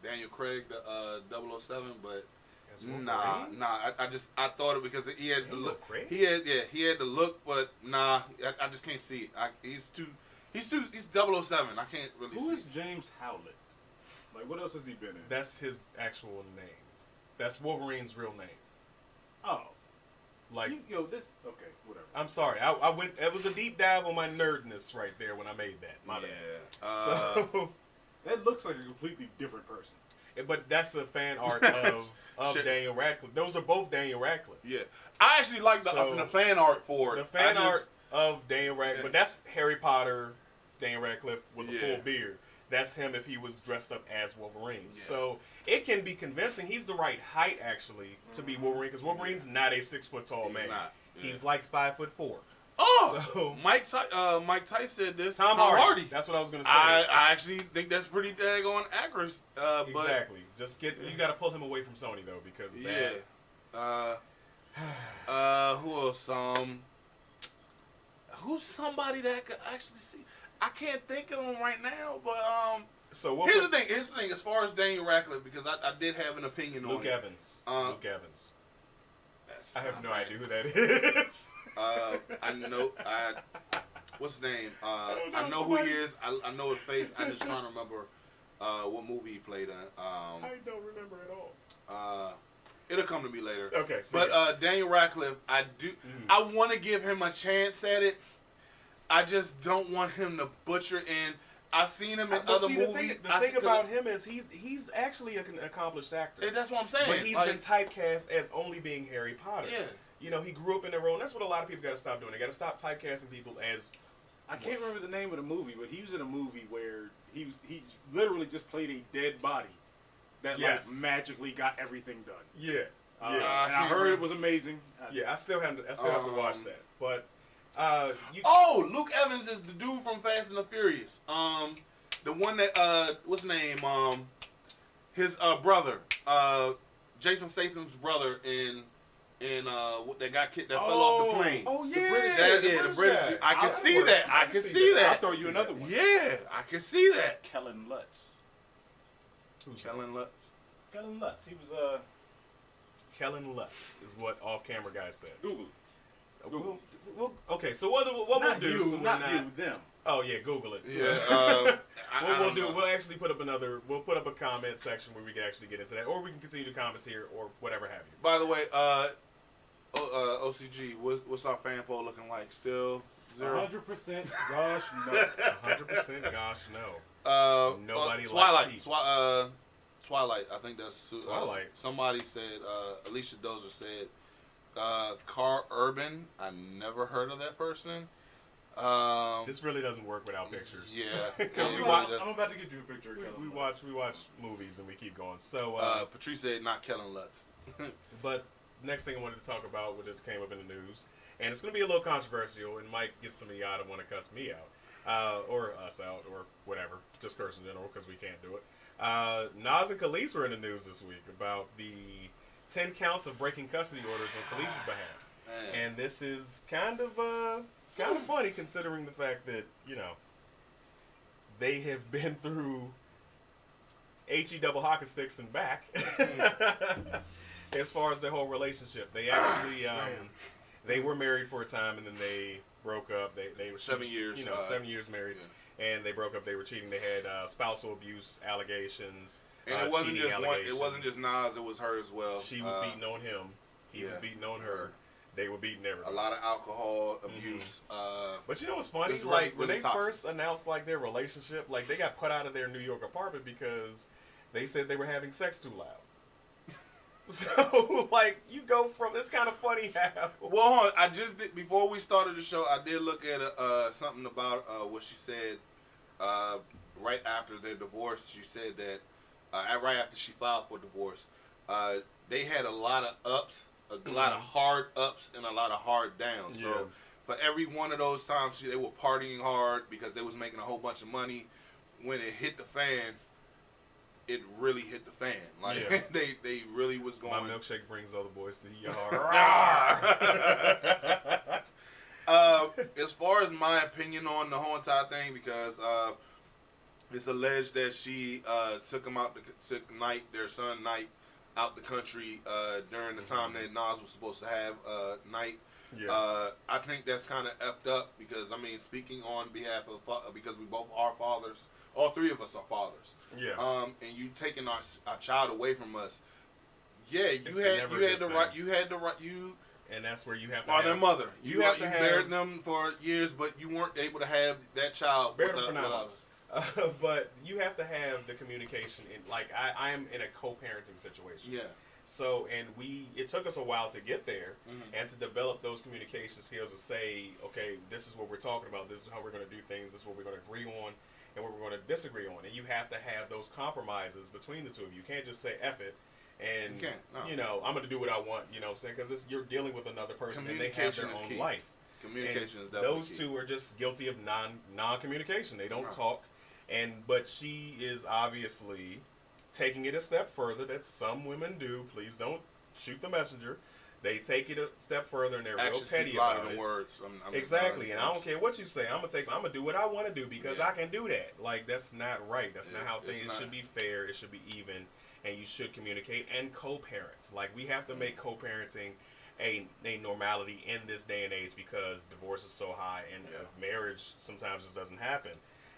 Daniel Craig, the 007, but nah. I thought it because he has the look. He had the look, but nah, I just can't see it. He's 007. I can't really see. Who is James Howlett? Like, what else has he been in? That's his actual name. That's Wolverine's real name. Oh. Like, okay, whatever. I'm sorry. I went. It was a deep dive on my nerdness right there when I made that. My bad. So that looks like a completely different person. But that's a fan art of Daniel Radcliffe. Those are both Daniel Radcliffe. Yeah, I actually like the fan art for it. The fan art of Daniel Radcliffe, but that's Harry Potter, Daniel Radcliffe with a full beard. That's him if he was dressed up as Wolverine. Yeah. So it can be convincing. He's the right height actually to be Wolverine because Wolverine's not a 6 foot tall man. Not. Yeah. He's like 5'4". Oh, so, Mike Tice said this. Tom Hardy. That's what I was gonna say. I actually think that's pretty daggone accurate. Exactly. Just you got to pull him away from Sony though because who else? Who's somebody that I could actually see? I can't think of him right now, but so here's the thing. As far as Daniel Radcliffe, because I did have an opinion on Luke Evans. I have no idea who that is. I know. What's his name? I know who he is. I know his face. I'm just trying to remember what movie he played in. I don't remember at all. It'll come to me later. Okay. But Daniel Radcliffe, I do. I want to give him a chance at it. I just don't want him to butcher in. I've seen him in other movies. The thing about him is he's actually an accomplished actor. That's what I'm saying. But he's been typecast as only being Harry Potter. Yeah. You know, he grew up in the role, and that's what a lot of people got to stop doing. They got to stop typecasting people as... I can't remember the name of the movie, but he was in a movie where he literally just played a dead body that like magically got everything done. Yeah. And I heard it was amazing. I still have to watch that. But... Luke Evans is the dude from Fast and the Furious. The one that what's his name? His brother, Jason Statham's brother in that got that fell off the plane. Oh yeah, the British. I can see that. I can see that. I'll throw you another one. Yeah, I can see that. Kellen Lutz. Who's Kellen Lutz? Kellen Lutz. He was Kellen Lutz is what off-camera guy said. Google. Okay, so what we'll do? So not you, them. Oh yeah, Google it. So, Yeah. what we'll do, we'll actually put up we'll put up a comment section where we can actually get into that, or we can continue the comments here, or whatever have you. By the way, OCG, what's our fan poll looking like? Still 0? 100% gosh no. 100% gosh no. Nobody likes peace. Twilight. I think that's Twilight. Somebody said. Alicia Dozer said. Carl Urban. I never heard of that person. This really doesn't work without pictures. Yeah, because I'm about to get you a picture. We watch movies and we keep going. So Patrice said not Kellen Lutz. But next thing I wanted to talk about, what just came up in the news, and it's going to be a little controversial and might get some of y'all to want to cuss me out, or us out, or whatever, just curse in general because we can't do it. Nas and Khalees were in the news this week about the 10 counts of breaking custody orders on Khalees' behalf, and this is kind of funny considering the fact that they have been through HE double hockey sticks and back. As far as their whole relationship, they actually they were married for a time and then they broke up. They were 7 years, 7 years married, and they broke up. They were cheating. They had spousal abuse allegations. And it wasn't just one. It wasn't just Nas. It was her as well. She was beating on him. He was beating on her. They were beating everybody. A lot of alcohol abuse. But you know what's funny? Really, like when really they toxic. first announced like their relationship, like they got put out of their New York apartment because they said they were having sex too loud. So like you go from, it's kind of funny how. Well, hold on. I just did, before we started the show, I did look at something about what she said right after their divorce. She said that right after she filed for divorce, they had a lot of ups, a lot of hard ups and a lot of hard downs. So for every one of those times, they were partying hard because they was making a whole bunch of money. When it hit the fan, it really hit the fan. Like they really was going. My milkshake brings all the boys to the yard. As far as my opinion on the whole entire thing, because it's alleged that she took their son Knight out the country during the time that Nas was supposed to have Knight. Yeah. I think that's kind of effed up because, I mean, speaking on behalf of, because we both are fathers, all three of us are fathers. Yeah. And you taking our child away from us. Yeah, you had the right. And that's where you have to have their mother. You buried them for years, but you weren't able to have that child with us. But you have to have the communication. I am in a co-parenting situation. Yeah. So, it took us a while to get there and to develop those communication skills to say, okay, this is what we're talking about. This is how we're going to do things. This is what we're going to agree on and what we're going to disagree on. And you have to have those compromises between the two of you. You can't just say, F it. And, I'm going to do what I want, you know what I'm saying? Because you're dealing with another person and they have their own life. Communication is definitely those two are just guilty of non-communication. They don't talk. But she is obviously taking it a step further that some women do. Please don't shoot the messenger. They take it a step further and they're real petty about it. Words. Exactly, and I don't care what you say. I'm gonna do what I want to do because I can do that. Like that's not right. That's not how things. It should be fair. It should be even, and you should communicate and co-parent. Like we have to make co-parenting a normality in this day and age because divorce is so high and marriage sometimes just doesn't happen,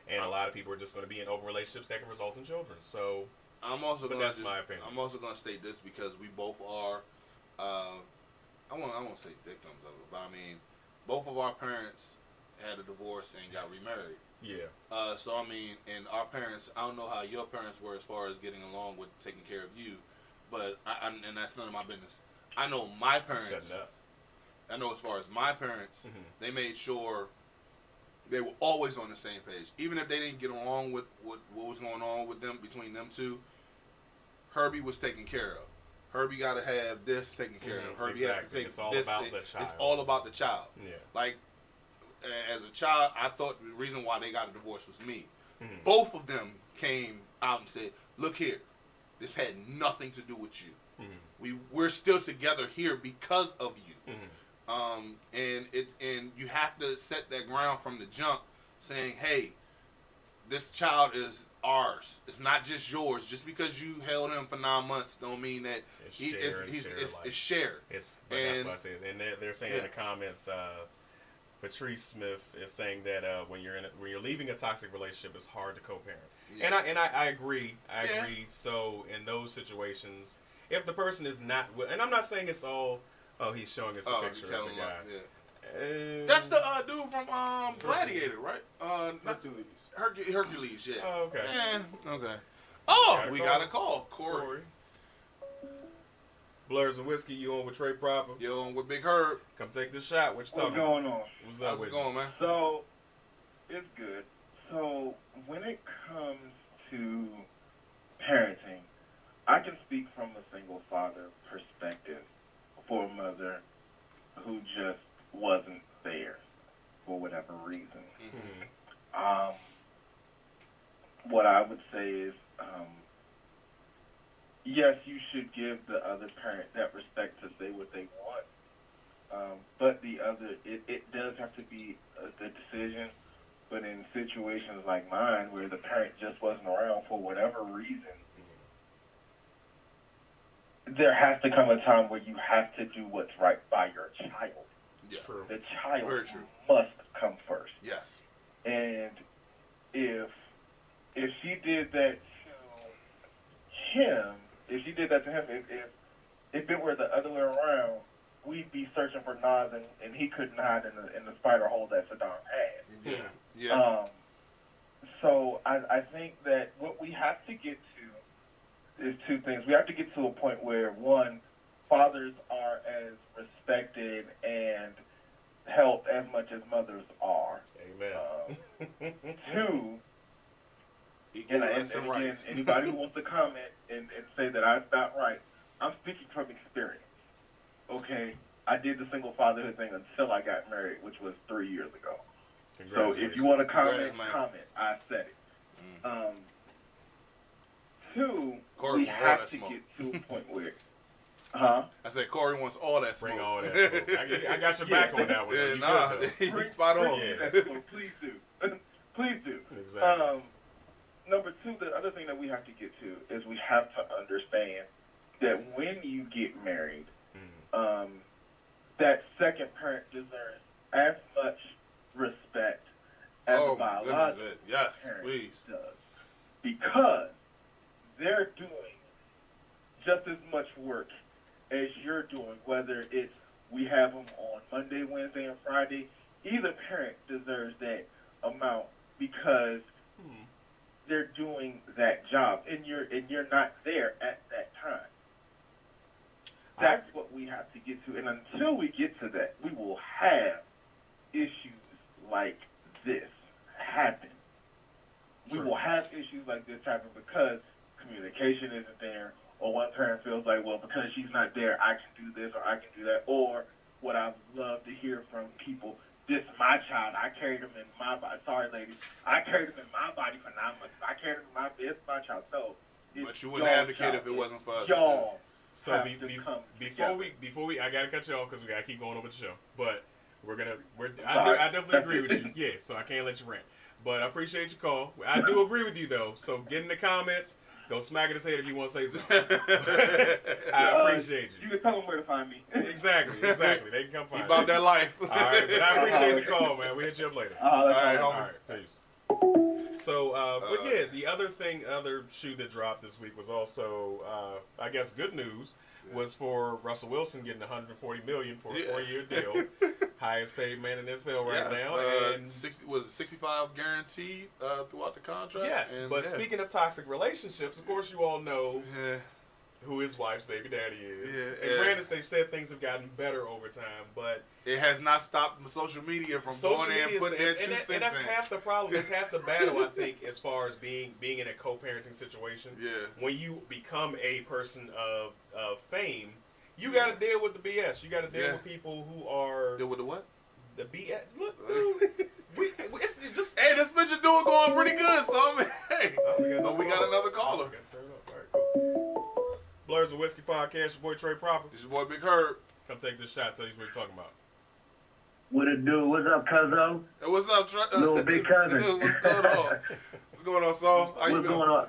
and a lot of people are just going to be in open relationships that can result in children. So. I'm also going to state this because we both are, I won't say victims of it, but I mean, both of our parents had a divorce and got remarried. Yeah. So I mean, and our parents, I don't know how your parents were as far as getting along with taking care of you, but and that's none of my business. I know my parents. Shutting up. I know as far as my parents, they made sure they were always on the same page. Even if they didn't get along with what was going on with them, between them two, Herbie was taken care of. Herbie got to have this taken care of. Herbie has to take it's all this. About the child. It's all about the child. Yeah. Like, as a child, I thought the reason why they got a divorce was me. Both of them came out and said, "Look here, this had nothing to do with you. We're still together here because of you." And you have to set that ground from the jump, saying, "Hey, this child is ours. It's not just yours. Just because you held him for 9 months don't mean that it's shared." That's what I said. And they're saying in the comments, Patrice Smith is saying that when you're leaving a toxic relationship, it's hard to co-parent. And I agree. I agree. So in those situations, if the person is not, and I'm not saying it's all. Oh, he's showing us the picture of the guy. That's the dude from Gladiator, right? Hercules, yeah. Oh, okay. Okay. Oh, we got a call. Corey. Blerds and Whiskey, you on with Trey Proper? You on with Big Herb? Come take the shot. What you talking about? What's going on? What's up How's it going, man? So, it's good. So, when it comes to parenting, I can speak from a single father perspective for a mother who just wasn't there for whatever reason. What I would say is, yes, you should give the other parent that respect to say what they want, but it does have to be a decision. But in situations like mine, where the parent just wasn't around for whatever reason, there has to come a time where you have to do what's right by your child. Yeah. True. The child Very true. must come first. Yes. And if she did that to him, if it were the other way around, we'd be searching for Nas and he couldn't hide in the spider hole that Saddam had. Yeah. So I think that what we have to get to is two things. We have to get to a point where, one, fathers are as respected and helped as much as mothers are. Amen. Two, and again, anybody who wants to comment and say that I'm not right, I'm speaking from experience. Okay? I did the single fatherhood thing until I got married, which was 3 years ago. So if you want to comment, comment. I said it. Two, Corey, we have to get to a point where... I said Corey wants all that smoke. Bring all that smoke. I got your back on that one. Yeah, he's spot on. Please do. Please do. Exactly. Number two, the other thing that we have to get to is we have to understand that when you get married, that second parent deserves as much respect as the biological parent does. Because they're doing just as much work as you're doing, whether it's we have them on Monday, Wednesday, and Friday. Either parent deserves that amount because they're doing that job, and you're not there at that time. That's what we have to get to, and until we get to that, we will have issues like this happen. We will have issues like this happen because communication isn't there, or one parent feels like, well, because she's not there, I can do this or I can do that. Or what I love to hear from people, this is my child. I carried him in my body. Sorry, ladies. I carried him in my body for 9 months. I carried him in my body. It's my child. No. But you wouldn't have the kid if it wasn't for us. Y'all. So before we, I gotta cut you off because we gotta keep going over the show. But I definitely agree with you. Yeah, so I can't let you rant. But I appreciate your call. I do agree with you though. So get in the comments. Go smack it his head if you want to say something. I appreciate you. You can tell them where to find me. Exactly. They can come find me. Keep about that life. All right, but I appreciate the call, man. We'll hit you up later. All right, peace. So, but yeah, the other shoe that dropped this week was also, I guess, good news. Was for Russell Wilson getting $140 million for a 4-year deal, highest paid man in the NFL right now, and 65 guaranteed throughout the contract. Yes, but speaking of toxic relationships, of course you all know who his wife's baby daddy is. And granted, they've said things have gotten better over time, but it has not stopped social media from going in and putting their 2 cents in. And that's half the problem. That's half the battle, I think, as far as being in a co-parenting situation. Yeah. When you become a person of fame, you got to deal with the BS. You got to deal with people who are... Deal with the what? The BS. Look, dude. It's just. Hey, this bitch is doing going pretty good. So I mean, hey, we got another caller. We got to turn it up. All right, cool. Blerds, the Whiskey Podcast. Your boy Trey Proper. This is your boy Big Herb. Come take this shot. Tell you what you're talking about. What it do? What's up, cuzzo? Hey, what's up, Trey? Little big cousin. What's going on? What's going on, Saul? How you What's doing? going on?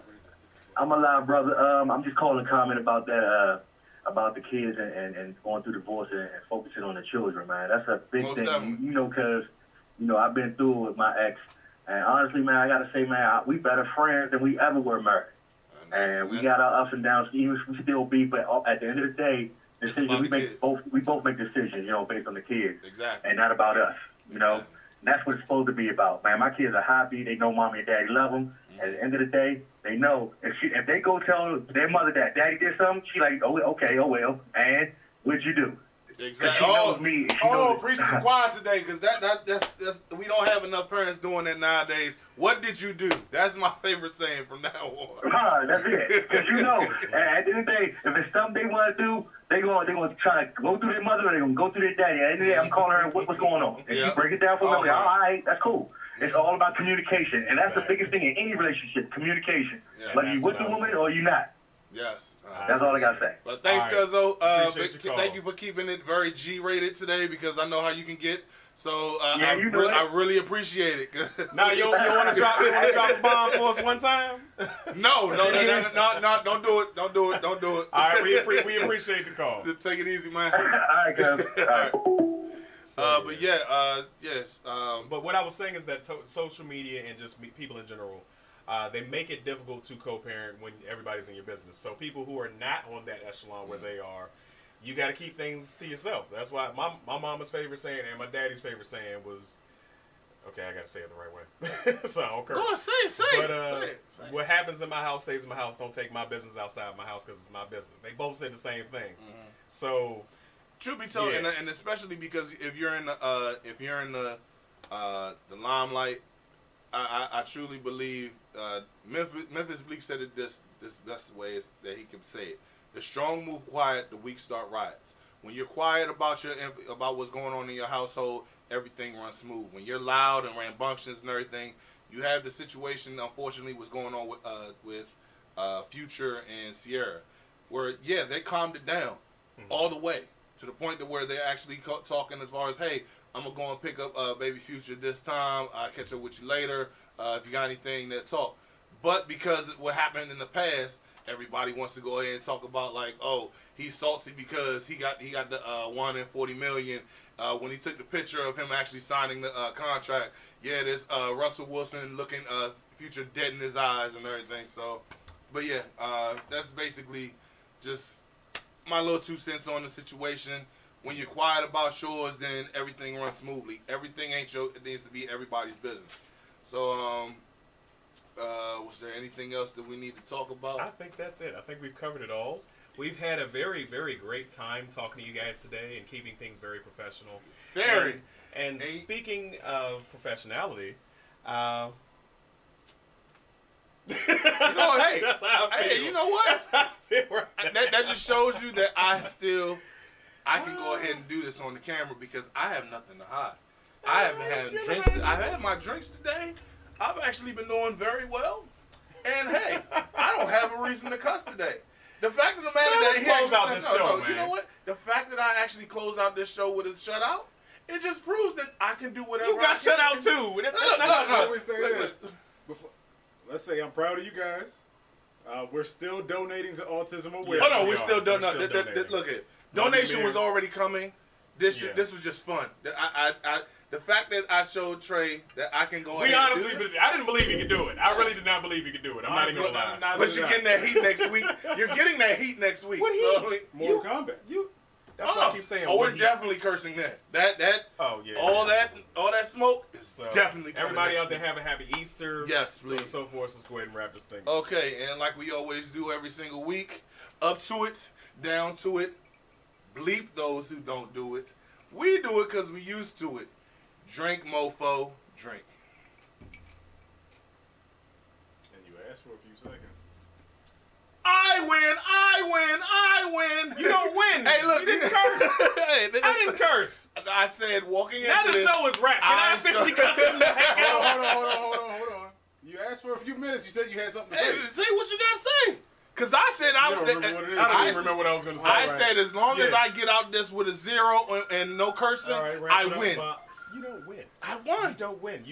I'm alive, brother. I'm just calling to comment about that, about the kids and going through divorce and focusing on the children, man. That's a big Most thing, definitely. you know, because, you know, I've been through it with my ex. And honestly, man, I got to say, man, we better friends than we ever were married. And we got our ups and downs. We still be, but at the end of the day, decisions we both make decisions, you know, based on the kids. Exactly. And not about us, you know. And that's what it's supposed to be about, man. My kids are happy. They know mommy and daddy love them. At the end of the day, they know if they go tell their mother that daddy did something, she like, oh, okay, oh well. And what'd you do? Exactly. She knows me. Preach to the choir today, because that's we don't have enough parents doing that nowadays. What did you do? That's my favorite saying from now on. That's it. Because you know, at the end of the day, if it's something they want to do, they're gonna try to go through their mother or they're gonna go through their daddy. At the end of the day, I'm calling her. What's going on? And she break it down for me. All right, that's cool. It's all about communication, and that's the biggest thing in any relationship: communication. Yeah, Whether you with the woman or you not. Yes. That's all I gotta say. But thanks, All right. Cuzzo. Thank you for keeping it very G-rated today, because I know how you can get. So Yeah, I really appreciate it. Now you want to drop a bomb for us one time? No, don't do it. Don't do it. Don't do it. All right, we appreciate the call. Take it easy, man. All right, guys. All right. But yes. But what I was saying is that social media and just people in general, they make it difficult to co-parent when everybody's in your business. So people who are not on that echelon where they are, you got to keep things to yourself. That's why my mama's favorite saying and my daddy's favorite saying was, okay, I got to say it the right way. So I don't curse. Go on, say it. Say it. What happens in my house stays in my house. Don't take my business outside my house because it's my business. They both said the same thing. Mm-hmm. So, truth be told, and especially because if you're in the limelight, I truly believe Memphis Bleak said it this best way is that he can say it. The strong move quiet, the weak start riots. When you're quiet about what's going on in your household, everything runs smooth. When you're loud and rambunctious and everything, you have the situation, unfortunately, what's going on with Future and Sierra, where they calmed it down all the way to the point to where they're actually talking as far as, hey, I'm gonna go and pick up Baby Future this time. I'll catch up with you later. If you got anything to talk. But because of what happened in the past, everybody wants to go ahead and talk about like, oh, he's salty because he got the $1 in 40 million when he took the picture of him actually signing the contract. Yeah, there's Russell Wilson looking Future dead in his eyes and everything. So, but that's basically just my little 2 cents on the situation. When you're quiet about yours, then everything runs smoothly. Everything ain't it needs to be everybody's business. So, was there anything else that we need to talk about? I think that's it. I think we've covered it all. We've had a very, very great time talking to you guys today and keeping things very professional. Very. And speaking of professionality, you know, hey, that's how I feel. Hey, you know what? That's how I feel right now. That just shows you that I can go ahead and do this on the camera because I have nothing to hide. I haven't had drinks. I've had my drinks today. I've actually been doing very well. And hey, I don't have a reason to cuss today. The fact of the matter that he close out this show, man. You know what? The fact that I actually closed out this show with a shutout, it just proves that I can do whatever. You got shut out too. Let's say I'm proud of you guys. We're still donating to Autism Awareness. Oh no, we're still donating. Look at donation was already coming. This was just fun. The fact that I showed Trey that I can go ahead and do this. I didn't believe he could do it. I really did not believe he could do it. I'm not even gonna lie. But you're getting that heat next week. You're getting that heat next week. What heat? Mortal Kombat. That's what I keep saying. Oh, we're definitely cursing that. Oh yeah. All that smoke is definitely coming. Everybody out there have a happy Easter. Yes, please. So and so forth. Let's go ahead and wrap this thing up. Okay, and like we always do every single week, up to it, down to it, bleep those who don't do it. We do it because we used to it. Drink, mofo, drink. And you asked for a few seconds. I win. You don't win. Hey, look. You didn't curse. Hey, I didn't curse. I said walking now into the this. show is wrapped. Can I officially cuss him the heck out? Hold on. You asked for a few minutes. You said you had something to say. Hey, say what you gotta say. Cause I said I don't remember what it is. I don't even remember what I was gonna say. I said as long as I get out this with a 0 and no cursing, I win. You don't win. I won. You don't win.